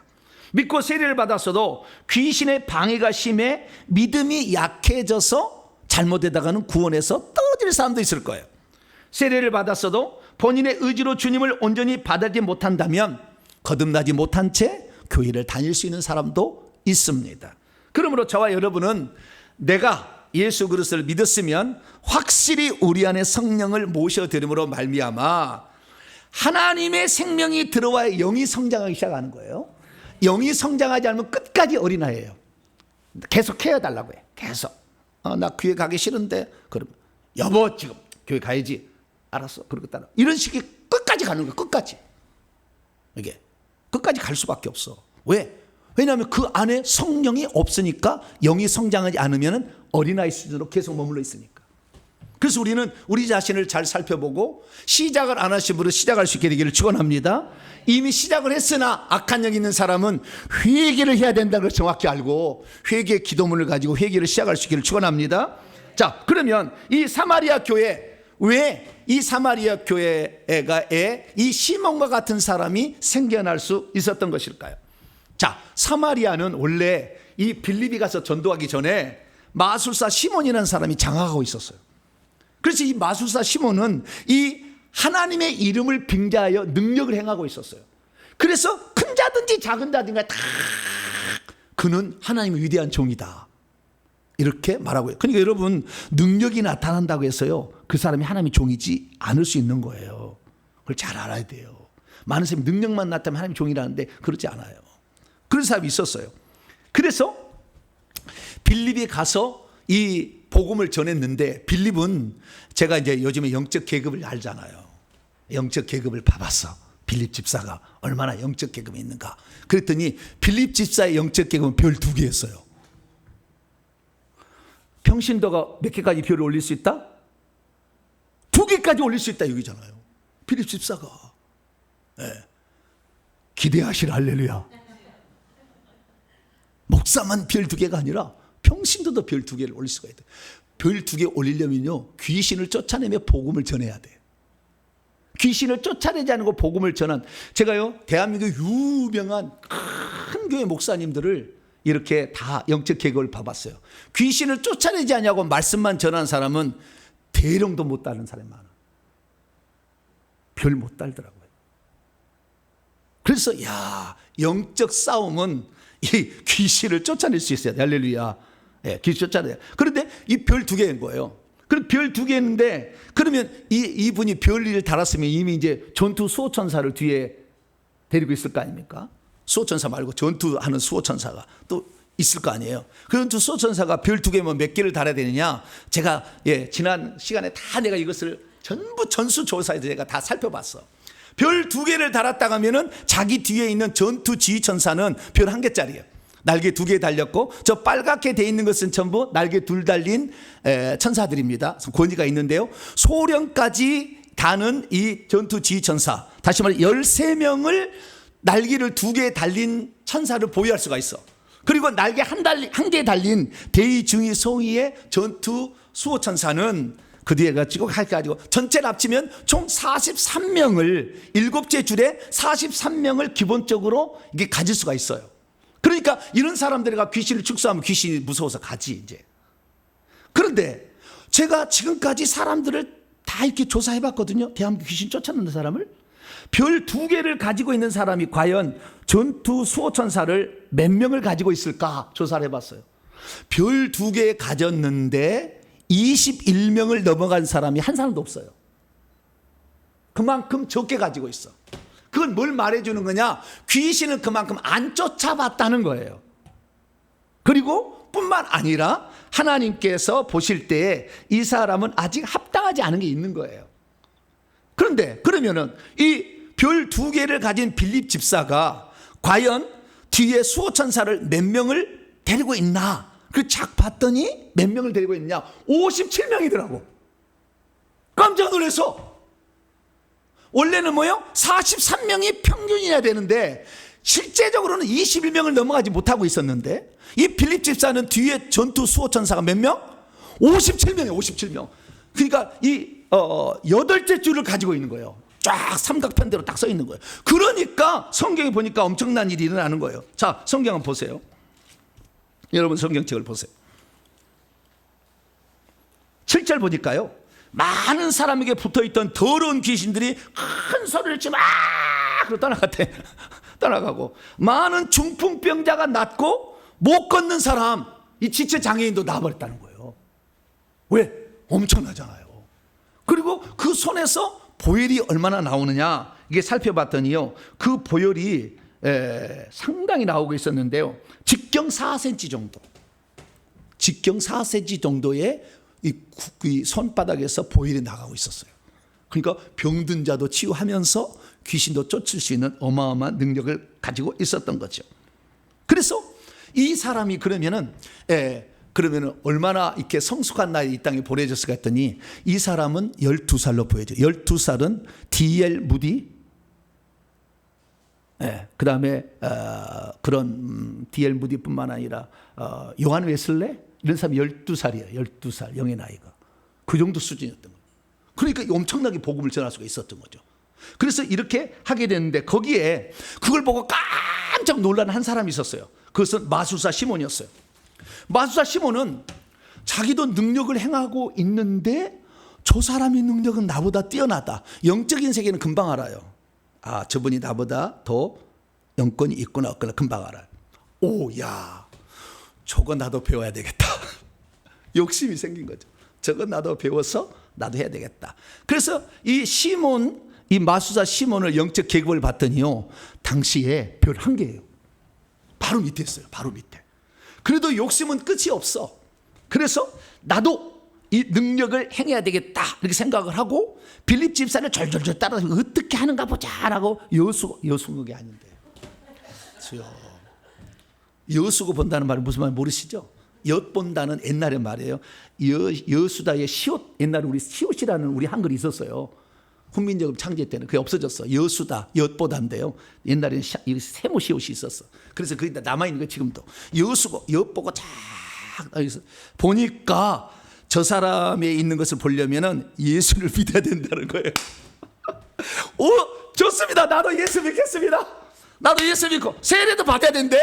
믿고 세례를 받았어도 귀신의 방해가 심해 믿음이 약해져서 잘못되다가는 구원에서 떨어질 사람도 있을 거예요. 세례를 받았어도 본인의 의지로 주님을 온전히 받지 못한다면 거듭나지 못한 채 교회를 다닐 수 있는 사람도 있습니다. 그러므로 저와 여러분은 내가 예수 그리스도를 믿었으면 확실히 우리 안에 성령을 모셔드림으로 말미암아 하나님의 생명이 들어와야 영이 성장하기 시작하는 거예요. 영이 성장하지 않으면 끝까지 어린아이예요. 계속 해야 달라고 해. 계속. 나 교회 가기 싫은데 그럼 여보 지금 교회 가야지. 알았어. 그러고 따라. 이런 식이 끝까지 가는 거야. 끝까지. 이게 끝까지 갈 수밖에 없어. 왜? 왜냐하면 그 안에 성령이 없으니까 영이 성장하지 않으면 어린아이 수준으로 계속 머물러 있으니까. 그래서 우리는 우리 자신을 잘 살펴보고 시작을 안 하신 분은 시작할 수 있게 되기를 축원합니다. 이미 시작을 했으나 악한 영이 있는 사람은 회개를 해야 된다는 걸 정확히 알고 회개의 기도문을 가지고 회개를 시작할 수 있기를 축원합니다. 자, 그러면 이 사마리아 교회, 왜 이 사마리아 교회에 이 시몬과 같은 사람이 생겨날 수 있었던 것일까요? 자, 사마리아는 원래 이 빌립이 가서 전도하기 전에 마술사 시몬이라는 사람이 장악하고 있었어요. 그래서 이 마술사 시몬은 이 하나님의 이름을 빙자하여 능력을 행하고 있었어요. 그래서 큰 자든지 작은 자든가 다 그는 하나님의 위대한 종이다, 이렇게 말하고요. 그러니까 여러분, 능력이 나타난다고 해서요 그 사람이 하나님의 종이지 않을 수 있는 거예요. 그걸 잘 알아야 돼요. 많은 사람이 능력만 나타나면 하나님의 종이라는데 그렇지 않아요. 그런 사람이 있었어요. 그래서 빌립이 가서 이 복음을 전했는데, 빌립은 제가 이제 요즘에 영적 계급을 알잖아요. 영적 계급을 봐봤어. 빌립 집사가 얼마나 영적 계급이 있는가. 그랬더니 빌립 집사의 영적 계급은 별 2개였어요. 평신도가 몇 개까지 별을 올릴 수 있다? 2개까지 올릴 수 있다 여기잖아요. 빌립 집사가. 네. 기대하시라, 할렐루야. 목사만 별 2개가 아니라 평신도도 별 2개를 올릴 수가 있다. 별 2개 올리려면요 귀신을 쫓아내며 복음을 전해야 돼요. 귀신을 쫓아내지 않고 복음을 전한, 제가요 대한민국 유명한 큰 교회 목사님들을 이렇게 다 영적 계급을 봐봤어요. 귀신을 쫓아내지 않냐고 말씀만 전한 사람은 대령도 못 따는 사람이 많아. 별 못 달더라고요. 그래서 야, 영적 싸움은 이 귀신을 쫓아낼 수 있어야 돼. 할렐루야. 예, 귀신 쫓아내야 돼. 그런데 이 별 2개인 거예요. 그럼 별 2개인데, 그러면 이분이 별일을 달았으면 이미 이제 전투 수호천사를 뒤에 데리고 있을 거 아닙니까? 수호천사 말고 전투하는 수호천사가 또 있을 거 아니에요. 그런 수호천사가 별 2개면 몇 개를 달아야 되느냐? 제가 지난 시간에 다 내가 이것을 전부 전수조사해서 제가 다 살펴봤어. 별 2개를 달았다 하면은 자기 뒤에 있는 전투 지휘천사는 별 1개짜리예요. 날개 2개 달렸고, 저 빨갛게 돼 있는 것은 전부 날개 2 달린 천사들입니다. 권위가 있는데요, 소령까지 다는 이 전투 지휘천사, 다시 말해 13명을 날개를 2개 달린 천사를 보유할 수가 있어. 그리고 날개 1개 달린 대의중의 소위의 전투 수호천사는 그 뒤에 가지고 전체를 합치면 총 43명을 7째 줄에 43명을 기본적으로 이게 가질 수가 있어요. 그러니까 이런 사람들이 귀신을 축소하면 귀신이 무서워서 가지 이제. 그런데 제가 지금까지 사람들을 다 이렇게 조사해 봤거든요. 대한민국 귀신 쫓아내는 사람을. 별 2개를 가지고 있는 사람이 과연 전투 수호천사를 몇 명을 가지고 있을까 조사를 해봤어요. 별 2개 가졌는데 21명을 넘어간 사람이 한 사람도 없어요. 그만큼 적게 가지고 있어. 그건 뭘 말해주는 거냐? 귀신은 그만큼 안 쫓아봤다는 거예요. 그리고 뿐만 아니라 하나님께서 보실 때에 이 사람은 아직 합당하지 않은 게 있는 거예요. 그런데 그러면은 이 별 2개를 가진 빌립 집사가 과연 뒤에 수호천사를 몇 명을 데리고 있나? 그 작 봤더니 몇 명을 데리고 있느냐? 57명이더라고. 깜짝 놀라서. 원래는 뭐요? 43명이 평균이어야 되는데 실제적으로는 21명을 넘어가지 못하고 있었는데, 이 빌립 집사는 뒤에 전투 수호천사가 몇 명? 57명이에요. 57명. 그러니까 이 8째 줄을 가지고 있는 거예요. 쫙 삼각편대로 딱 서 있는 거예요. 그러니까 성경에 보니까 엄청난 일이 일어나는 거예요. 자, 성경 한번 보세요. 여러분 성경책을 보세요. 7절 보니까요, 많은 사람에게 붙어있던 더러운 귀신들이 큰 소리를 치며 그러고 떠나갔대. 떠나가고, 많은 중풍병자가 낫고 못 걷는 사람, 이 지체 장애인도 나와버렸다는 거예요. 왜? 엄청나잖아요. 그리고 그 손에서 보혈이 얼마나 나오느냐, 이게 살펴봤더니요, 그 보혈이 상당히 나오고 있었는데요, 직경 4cm 정도, 직경 4cm 정도의 이 손바닥에서 보혈이 나가고 있었어요. 그러니까 병든 자도 치유하면서 귀신도 쫓을 수 있는 어마어마한 능력을 가지고 있었던 거죠. 그래서 이 사람이 그러면은 얼마나 이렇게 성숙한 나이 이 땅에 보내졌을까 했더니, 이 사람은 12살로 보여져요. 12살은 D.L. 무디, 그 다음에 그런 D.L. 무디뿐만 아니라 요한 웨슬레, 이런 사람이 12살이에요. 12살, 영의 나이가. 그 정도 수준이었던 거예요. 그러니까 엄청나게 복음을 전할 수가 있었던 거죠. 그래서 이렇게 하게 됐는데 거기에 그걸 보고 깜짝 놀란 한 사람이 있었어요. 그것은 마술사 시몬이었어요. 마술사 시몬은 자기도 능력을 행하고 있는데 저 사람의 능력은 나보다 뛰어나다. 영적인 세계는 금방 알아요. 아, 저분이 나보다 더 영권이 있구나 없구나 금방 알아요. 오, 야, 저거 나도 배워야 되겠다. 욕심이 생긴 거죠. 저거 나도 배워서 나도 해야 되겠다. 그래서 이 시몬, 이 마술사 시몬을 영적 계급을 봤더니요, 당시에 별 한 개예요. 바로 밑에 있어요. 바로 밑에. 그래도 욕심은 끝이 없어. 그래서 나도 이 능력을 행해야 되겠다 이렇게 생각을 하고 빌립 집사를 절절절 따라서 어떻게 하는가 보자라고 여수국이 아닌데 여수고 본다는 말은 무슨 말 모르시죠? 엿본다는 옛날의 말이에요. 여수다의 시옷, 옛날에 우리 시옷이라는 우리 한글이 있었어요. 훈민정음 창제 때는 그게 없어졌어. 여수다, 엿보다인데요. 옛날에는 세모 시옷이 있었어. 그래서 그게 남아있는 거 지금도. 여수고, 엿보고 쫙 보니까 저 사람에 있는 것을 보려면은 예수를 믿어야 된다는 거예요. 오, 좋습니다. 나도 예수 믿겠습니다. 나도 예수 믿고 세례도 받아야 된대.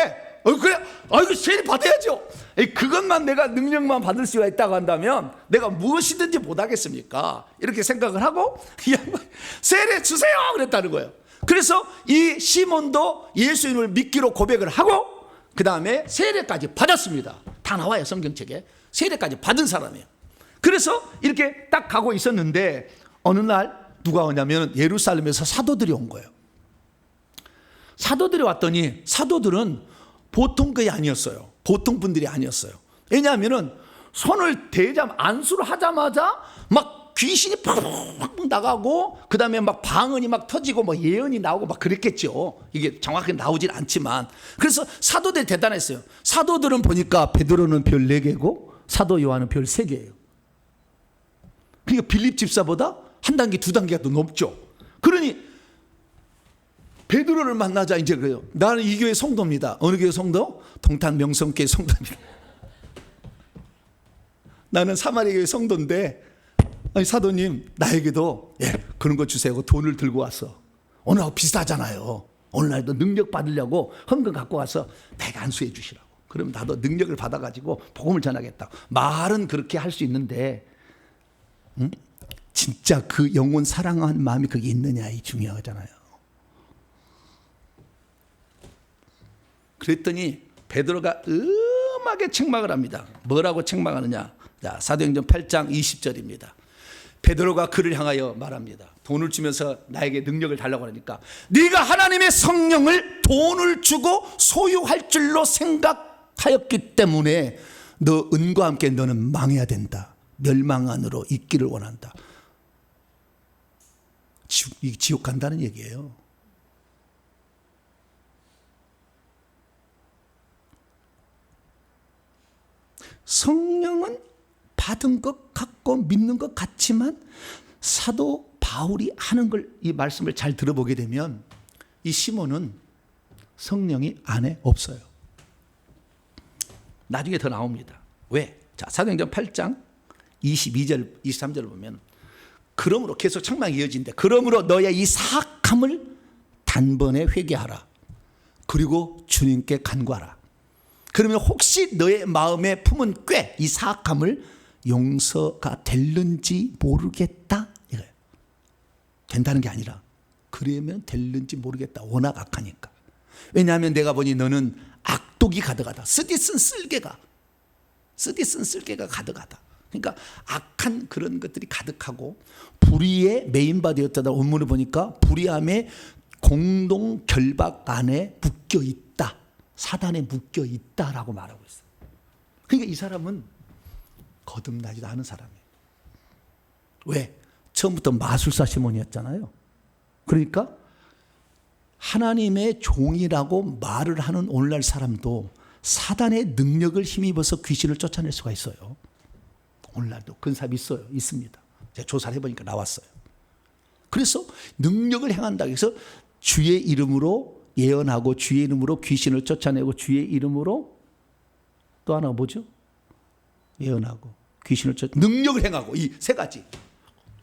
그래? 아이고, 세례 받아야죠. 그것만 내가 능력만 받을 수가 있다고 한다면 내가 무엇이든지 못하겠습니까? 이렇게 생각을 하고 세례 주세요 그랬다는 거예요. 그래서 이 시몬도 예수님을 믿기로 고백을 하고 그 다음에 세례까지 받았습니다. 다 나와요, 성경책에. 세례까지 받은 사람이에요. 그래서 이렇게 딱 가고 있었는데 어느 날 누가 오냐면 예루살렘에서 사도들이 온 거예요. 사도들이 왔더니 사도들은 보통 것이 아니었어요. 보통 분들이 아니었어요. 왜냐하면 손을 안수를 하자마자 막 귀신이 팍팍 나가고 그 다음에 막 방언이 막 터지고 뭐 예언이 나오고 막 그랬겠죠. 이게 정확하게 나오진 않지만. 그래서 사도들이 대단했어요. 사도들은 보니까 베드로는 별 4개고 사도 요한은 별 3개예요. 그러니까 빌립 집사보다 한 단계, 2단계가 더 높죠. 그러니 베드로를 만나자 이제 그래요. 나는 이 교회 성도입니다. 어느 교회 성도? 동탄 명성교회 성도입니다. 나는 사마리아 교회 성도인데 아니, 사도님 나에게도 그런 거 주세요 하고 돈을 들고 왔어. 오늘하고 비슷하잖아요. 오늘날도 능력 받으려고 헌금 갖고 와서 내가 안수해 주시라고. 그러면 나도 능력을 받아가지고 복음을 전하겠다. 말은 그렇게 할 수 있는데 진짜 그 영혼 사랑하는 마음이 그게 있느냐 이 중요하잖아요. 그랬더니 베드로가 음하게 책망을 합니다. 뭐라고 책망하느냐? 자, 사도행전 8장 20절입니다. 베드로가 그를 향하여 말합니다. 돈을 주면서 나에게 능력을 달라고 하니까 네가 하나님의 성령을 돈을 주고 소유할 줄로 생각하였기 때문에 너 은과 함께 너는 망해야 된다. 멸망 안으로 있기를 원한다. 지옥 간다는 얘기예요. 성령은 받은 것 같고 믿는 것 같지만 사도 바울이 하는 걸 이 말씀을 잘 들어보게 되면 이 시몬은 성령이 안에 없어요. 나중에 더 나옵니다. 왜? 자, 사도행전 8장 22절 23절을 보면 그러므로 계속 책망이 이어진대. 그러므로 너의 이 사악함을 단번에 회개하라. 그리고 주님께 간구하라. 그러면 혹시 너의 마음에 품은 꾀, 이 사악함을 용서가 될는지 모르겠다 이거예요. 된다는 게 아니라 그러면 될는지 모르겠다. 워낙 악하니까. 왜냐하면 내가 보니 너는 악독이 가득하다. 쓰디쓴 쓸개가 가득하다. 그러니까 악한 그런 것들이 가득하고 불의의 메인바디였다. 원문을 보니까 불의함의 공동 결박 안에 묶여 있다. 사단에 묶여 있다라고 말하고 있어요. 그러니까 이 사람은 거듭나지도 않은 사람이에요. 왜? 처음부터 마술사 시몬이었잖아요. 그러니까 하나님의 종이라고 말을 하는 오늘날 사람도 사단의 능력을 힘입어서 귀신을 쫓아낼 수가 있어요. 오늘날도 그런 사람이 있어요. 있습니다. 제가 조사를 해보니까 나왔어요. 그래서 능력을 행한다 해서 주의 이름으로 예언하고 주의 이름으로 귀신을 쫓아내고 주의 이름으로 또 하나 뭐죠? 예언하고 귀신을 쫓 능력을 행하고 이 세 가지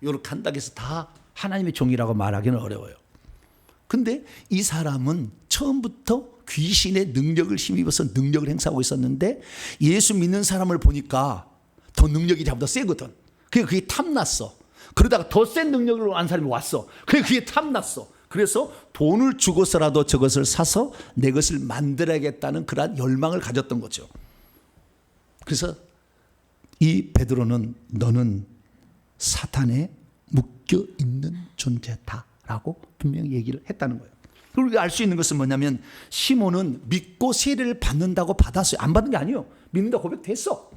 이렇게 한다고 해서 다 하나님의 종이라고 말하기는 어려워요. 근데 이 사람은 처음부터 귀신의 능력을 힘입어서 능력을 행사하고 있었는데 예수 믿는 사람을 보니까 더 능력이 자보다 세거든. 그게 탐났어. 그러다가 더 센 능력을 원하는 사람이 왔어. 그게 탐났어. 그래서 돈을 주고서라도 저것을 사서 내 것을 만들어야겠다는 그러한 열망을 가졌던 거죠. 그래서 이 베드로는 너는 사탄에 묶여 있는 존재다라고 분명히 얘기를 했다는 거예요. 그리고 우리가 알 수 있는 것은 뭐냐면 시몬은 믿고 세례를 받는다고 받았어요. 안 받은 게 아니에요. 믿는다 고백했어.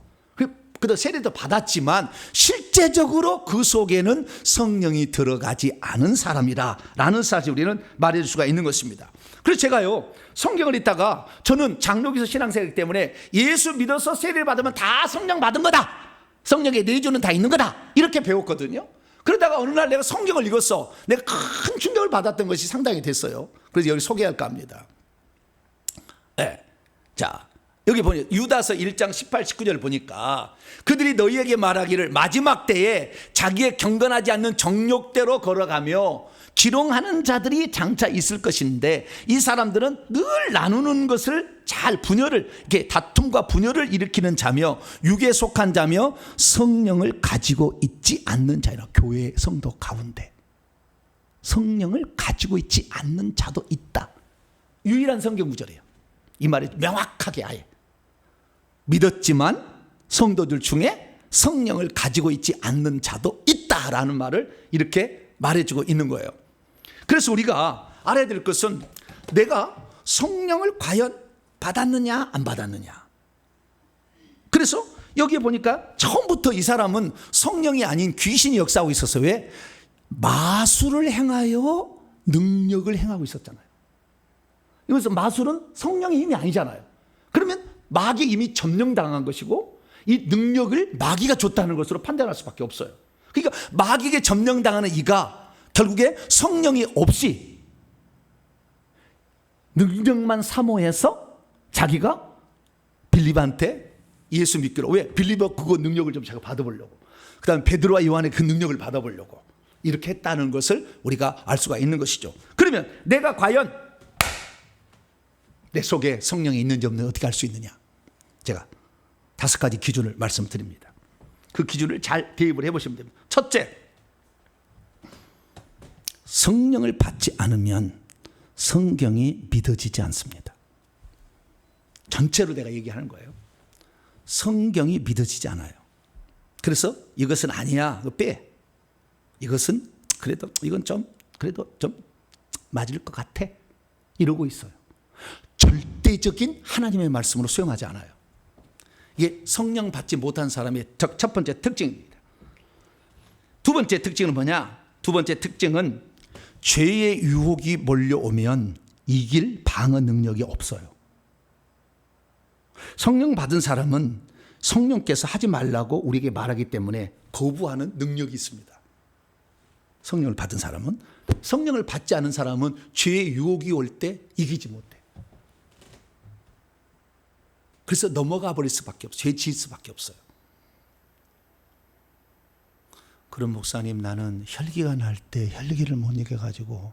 그래도 세례도 받았지만 실제적으로 그 속에는 성령이 들어가지 않은 사람이라는 사실 우리는 말해줄 수가 있는 것입니다. 그래서 제가요 성경을 읽다가 저는 장로교에서 신앙생활이기 때문에 예수 믿어서 세례를 받으면 다 성령 받은 거다. 성령의 내주는 다 있는 거다. 이렇게 배웠거든요. 그러다가 어느 날 내가 성경을 읽었어. 내가 큰 충격을 받았던 것이 상당히 됐어요. 그래서 여기 소개할까 합니다. 네. 자, 여기 보니 유다서 1장 18, 19절 보니까 그들이 너희에게 말하기를 마지막 때에 자기의 경건하지 않는 정욕대로 걸어가며 기롱하는 자들이 장차 있을 것인데 이 사람들은 늘 나누는 것을 잘 분열을 이렇게 다툼과 분열을 일으키는 자며 육에 속한 자며 성령을 가지고 있지 않는 자이라. 교회 성도 가운데 성령을 가지고 있지 않는 자도 있다. 유일한 성경 구절이에요. 이 말이 명확하게 아예 믿었지만 성도들 중에 성령을 가지고 있지 않는 자도 있다라는 말을 이렇게 말해주고 있는 거예요. 그래서 우리가 알아야 될 것은 내가 성령을 과연 받았느냐 안 받았느냐. 그래서 여기에 보니까 처음부터 이 사람은 성령이 아닌 귀신이 역사하고 있어서 왜? 마술을 행하여 능력을 행하고 있었잖아요. 여기서 마술은 성령의 힘이 아니잖아요. 그러면 마귀 이미 점령당한 것이고 이 능력을 마귀가 줬다는 것으로 판단할 수밖에 없어요. 그러니까 마귀에게 점령당하는 이가 결국에 성령이 없이 능력만 사모해서 자기가 빌립한테 예수 믿기로. 왜? 빌립은 그거 능력을 좀 자기가 받아보려고. 그 다음에 베드로와 요한의 그 능력을 받아보려고 이렇게 했다는 것을 우리가 알 수가 있는 것이죠. 그러면 내가 과연 내 속에 성령이 있는지 없는지 어떻게 알 수 있느냐. 제가 5가지 기준을 말씀드립니다. 그 기준을 잘 대입을 해보시면 됩니다. 첫째, 성령을 받지 않으면 성경이 믿어지지 않습니다. 전체로 내가 얘기하는 거예요. 성경이 믿어지지 않아요. 그래서 이것은 아니야, 이거 빼. 이것은 그래도 이건 좀 그래도 좀 맞을 것 같아. 이러고 있어요. 절대적인 하나님의 말씀으로 수용하지 않아요. 이게 성령 받지 못한 사람의 첫 번째 특징입니다. 두 번째 특징은 뭐냐? 두 번째 특징은 죄의 유혹이 몰려오면 이길 방어 능력이 없어요. 성령 받은 사람은 성령께서 하지 말라고 우리에게 말하기 때문에 거부하는 능력이 있습니다. 성령을 받은 사람은. 성령을 받지 않은 사람은 죄의 유혹이 올 때 이기지 못해. 그래서 넘어가 버릴 수밖에 없어요. 죄 지을 수밖에 없어요. 그럼 목사님, 나는 혈기가 날 때 혈기를 못 이겨가지고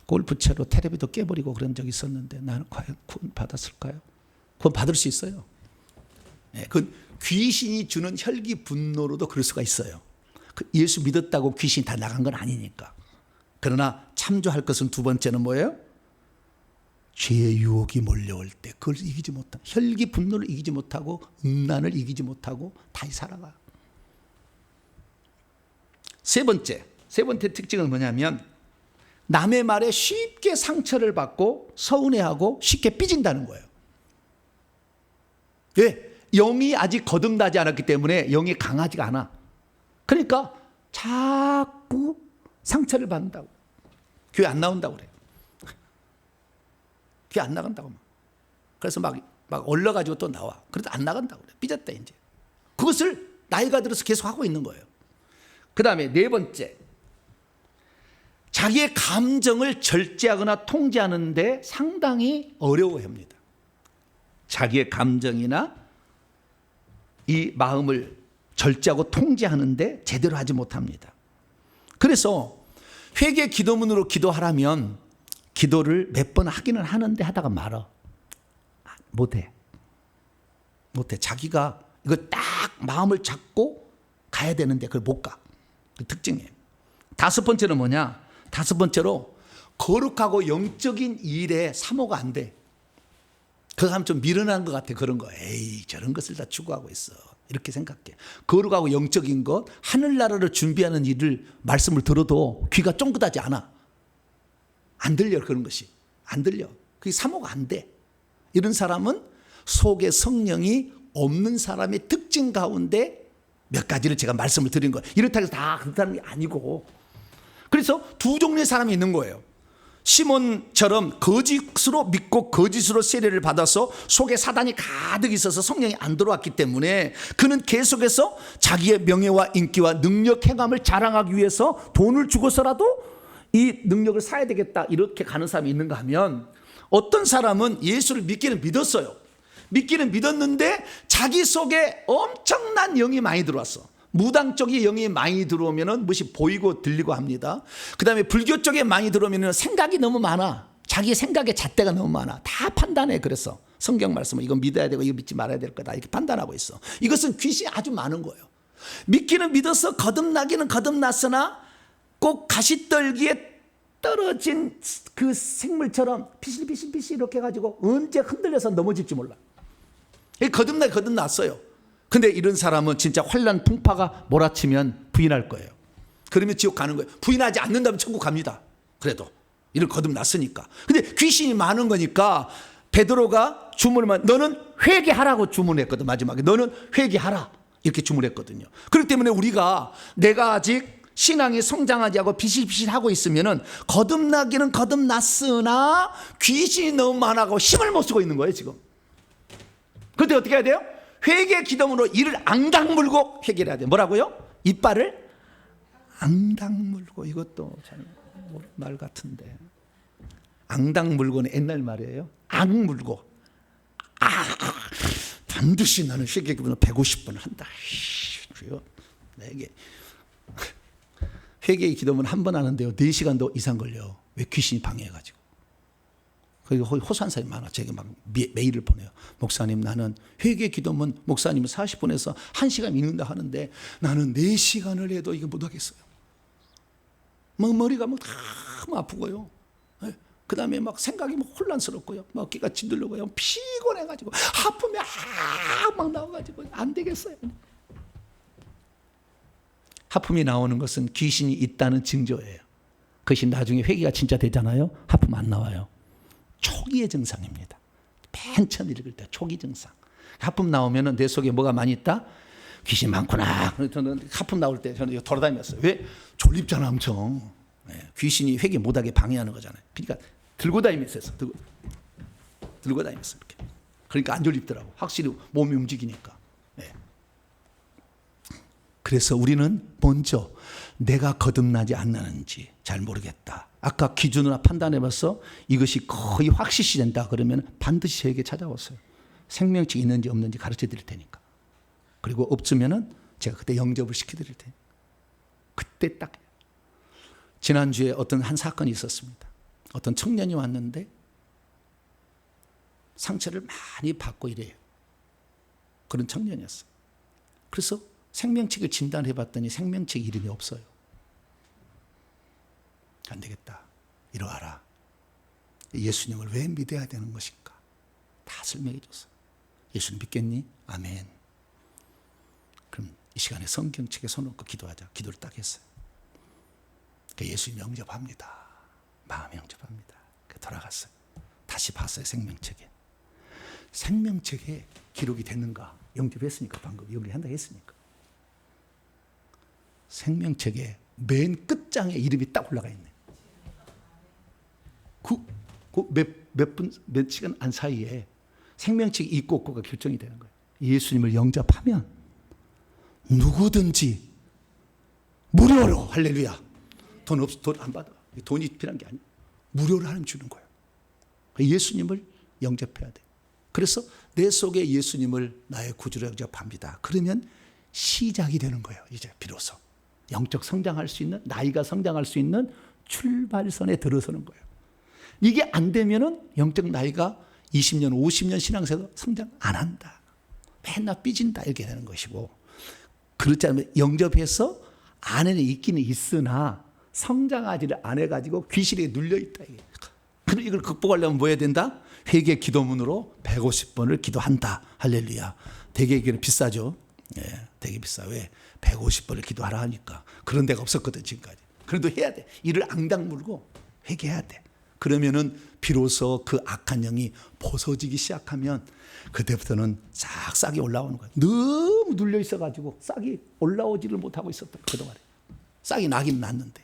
골프채로 테레비도 깨버리고 그런 적이 있었는데 나는 과연 구원 받았을까요? 구원 받을 수 있어요. 네, 그건 귀신이 주는 혈기 분노로도 그럴 수가 있어요. 예수 믿었다고 귀신이 다 나간 건 아니니까. 그러나 참조할 것은 두 번째는 뭐예요? 죄의 유혹이 몰려올 때 그걸 이기지 못하고, 혈기 분노를 이기지 못하고 음란을 이기지 못하고 다시 살아가. 세 번째 특징은 뭐냐면 남의 말에 쉽게 상처를 받고 서운해하고 쉽게 삐진다는 거예요. 왜? 영이 아직 거듭나지 않았기 때문에 영이 강하지가 않아. 그러니까 자꾸 상처를 받는다고. 교회 안 나온다고 그래요. 교회 안 나간다고. 그래서 막 올라가지고 또 나와. 그래도 안 나간다고 그래. 삐졌다 이제. 그것을 나이가 들어서 계속 하고 있는 거예요. 그 다음에 네 번째, 자기의 감정을 절제하거나 통제하는데 상당히 어려워합니다. 자기의 감정이나 이 마음을 절제하고 통제하는데 제대로 하지 못합니다. 그래서 회개 기도문으로 기도하라면 기도를 몇 번 하기는 하는데 하다가 말아. 못해. 자기가 이거 딱 마음을 잡고 가야 되는데 그걸 못 가. 그 특징이에요. 다섯 번째는 뭐냐? 다섯 번째로 거룩하고 영적인 일에 사모가 안 돼. 그 사람 좀 미련한 것 같아. 그런 거. 에이, 저런 것을 다 추구하고 있어. 이렇게 생각해. 거룩하고 영적인 것, 하늘나라를 준비하는 일을 말씀을 들어도 귀가 쫑긋하지 않아. 안 들려, 그런 것이. 안 들려. 그게 사모가 안 돼. 이런 사람은 속에 성령이 없는 사람의 특징 가운데 몇 가지를 제가 말씀을 드린 거예요. 이렇다고 해서 다 그런 사람이 아니고. 그래서 두 종류의 사람이 있는 거예요. 시몬처럼 거짓으로 믿고 거짓으로 세례를 받아서 속에 사단이 가득 있어서 성령이 안 들어왔기 때문에 그는 계속해서 자기의 명예와 인기와 능력 행함을 자랑하기 위해서 돈을 주고서라도 이 능력을 사야 되겠다 이렇게 가는 사람이 있는가 하면, 어떤 사람은 예수를 믿기는 믿었어요. 믿기는 믿었는데 자기 속에 엄청난 영이 많이 들어왔어. 무당 쪽에 영이 많이 들어오면 무엇이 보이고 들리고 합니다. 그 다음에 불교 쪽에 많이 들어오면 생각이 너무 많아. 자기 생각의 잣대가 너무 많아. 다 판단해. 그래서 성경 말씀을 이거 믿어야 되고 이거 믿지 말아야 될 거다 이렇게 판단하고 있어. 이것은 귀신이 아주 많은 거예요. 믿기는 믿어서 거듭나기는 거듭났으나 꼭 가시떨기에 떨어진 그 생물처럼 피실피실 이렇게 해가지고 언제 흔들려서 넘어질지 몰라. 거듭났어요. 근데 이런 사람은 진짜 환난 풍파가 몰아치면 부인할 거예요. 그러면 지옥 가는 거예요. 부인하지 않는다면 천국 갑니다. 그래도 이런 거듭났으니까. 근데 귀신이 많은 거니까 베드로가 주문하면 너는 회개하라고 주문했거든. 마지막에 너는 회개하라 이렇게 주문했거든요. 그렇기 때문에 우리가 내가 아직 신앙이 성장하지 않고 비실비실하고 있으면은 거듭나기는 거듭났으나 귀신이 너무 많아고 힘을 못 쓰고 있는 거예요 지금. 그런데 어떻게 해야 돼요? 회개 기도문으로 이를 앙당 물고 회개를 해야 돼요. 뭐라고요? 이빨을 앙당 물고. 이것도 참 말 같은데. 앙당 물고는 옛날 말이에요. 앙 물고. 반드시 나는 회개 기도문을 150번 한다. 주여, 내게 회개 기도문 한 번 하는데요 4시간도 이상 걸려. 왜? 귀신이 방해해가지고. 그리고 호소한 사람이 많아. 제가 막 메일을 보내요. 목사님, 나는 회개 기도문 목사님은 40분에서 1시간 읽는다 하는데 나는 4시간을 해도 이거 못하겠어요. 막 머리가 막 너무 아프고요. 그 다음에 막 생각이 막 혼란스럽고요. 막 어깨가 짓들려고요. 피곤해가지고 하품이 막 나와가지고 안 되겠어요. 하품이 나오는 것은 귀신이 있다는 징조예요. 그것이 나중에 회개가 진짜 되잖아요. 하품 안 나와요. 초기의 증상입니다. 맨 처음 읽을 때 초기 증상. 하품 나오면 내 속에 뭐가 많이 있다? 귀신 많구나. 저는 하품 나올 때 저는 돌아다녔어요. 왜? 졸립잖아 엄청. 귀신이 회개 못하게 방해하는 거잖아요. 그러니까 들고 다니면서 했어. 들고 다니면서 이렇게. 그러니까 안 졸립더라고. 확실히 몸이 움직이니까. 그래서 우리는 먼저 내가 거듭나지 않는지 잘 모르겠다. 아까 기준으로 판단해봐서 이것이 거의 확실시 된다 그러면 반드시 저에게 찾아오세요. 생명증이 있는지 없는지 가르쳐 드릴 테니까. 그리고 없으면은 제가 그때 영접을 시켜드릴 테니까. 그때 딱. 지난주에 어떤 한 사건이 있었습니다. 어떤 청년이 왔는데 상처를 많이 받고 이래요. 그런 청년이었어요. 그래서 생명책을 진단해봤더니 생명책 이름이 없어요. 안 되겠다. 이러하라. 예수님을 왜 믿어야 되는 것인가? 다 설명해 줬어요. 예수님 믿겠니? 아멘. 그럼 이 시간에 성경책에 손 얹고 기도하자. 기도를 딱 했어요. 예수님 영접합니다. 마음에 영접합니다. 돌아갔어요. 다시 봤어요. 생명책에. 생명책에 기록이 됐는가? 영접했으니까 방금 영접한다 했으니까. 생명책에 맨 끝장에 이름이 딱 올라가 있네. 몇 시간 안 사이에 생명책이 있고 없고가 결정이 되는 거예요. 예수님을 영접하면 누구든지 무료로, 할렐루야. 돈 안 받아. 돈이 필요한 게 아니에요. 무료로 하나님 주는 거예요. 예수님을 영접해야 돼. 그래서 내 속에 예수님을 나의 구주로 영접합니다. 그러면 시작이 되는 거예요. 이제 비로소 영적 성장할 수 있는, 나이가 성장할 수 있는 출발선에 들어서는 거예요. 이게 안 되면은 영적 나이가 20년, 50년 신앙생활 성장 안 한다. 맨날 삐진다 이렇게 되는 것이고, 그렇지 않으면 영접해서 안에는 있기는 있으나 성장하지를 안 해가지고 귀신에 눌려있다. 그럼 이걸 극복하려면 뭐 해야 된다? 회개 기도문으로 150번을 기도한다. 할렐루야. 되게 이게 비싸죠. 예, 되게 비싸. 왜? 150번을 기도하라 하니까. 그런 데가 없었거든 지금까지. 그래도 해야 돼. 이를 앙당 물고 회개해야 돼. 그러면은 비로소 그 악한 영이 벗어지기 시작하면 그때부터는 싹 싹이 올라오는 거예요. 너무 눌려 있어가지고 싹이 올라오지를 못하고 있었던 그동안에. 싹이 나긴 났는데.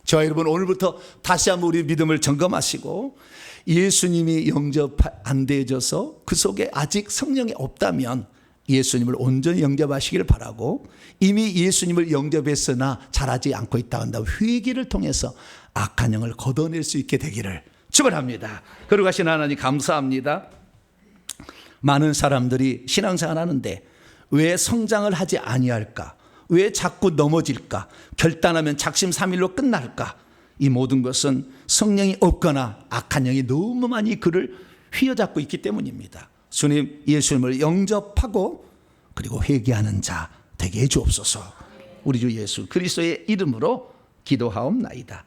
저와 여러분, 오늘부터 다시 한번 우리 믿음을 점검하시고, 예수님이 영접 안 되어져서 그 속에 아직 성령이 없다면 예수님을 온전히 영접하시기를 바라고, 이미 예수님을 영접했으나 잘하지 않고 있다 한다 회개를 통해서 악한 영을 걷어낼 수 있게 되기를 축원합니다. 거룩하신 하나님 감사합니다. 많은 사람들이 신앙생활 하는데 왜 성장을 하지 아니할까? 왜 자꾸 넘어질까? 결단하면 작심삼일로 끝날까? 이 모든 것은 성령이 없거나 악한 영이 너무 많이 그를 휘어잡고 있기 때문입니다. 주님, 예수님을 영접하고 그리고 회개하는 자 되게 해 주옵소서. 우리 주 예수 그리스도의 이름으로 기도하옵나이다.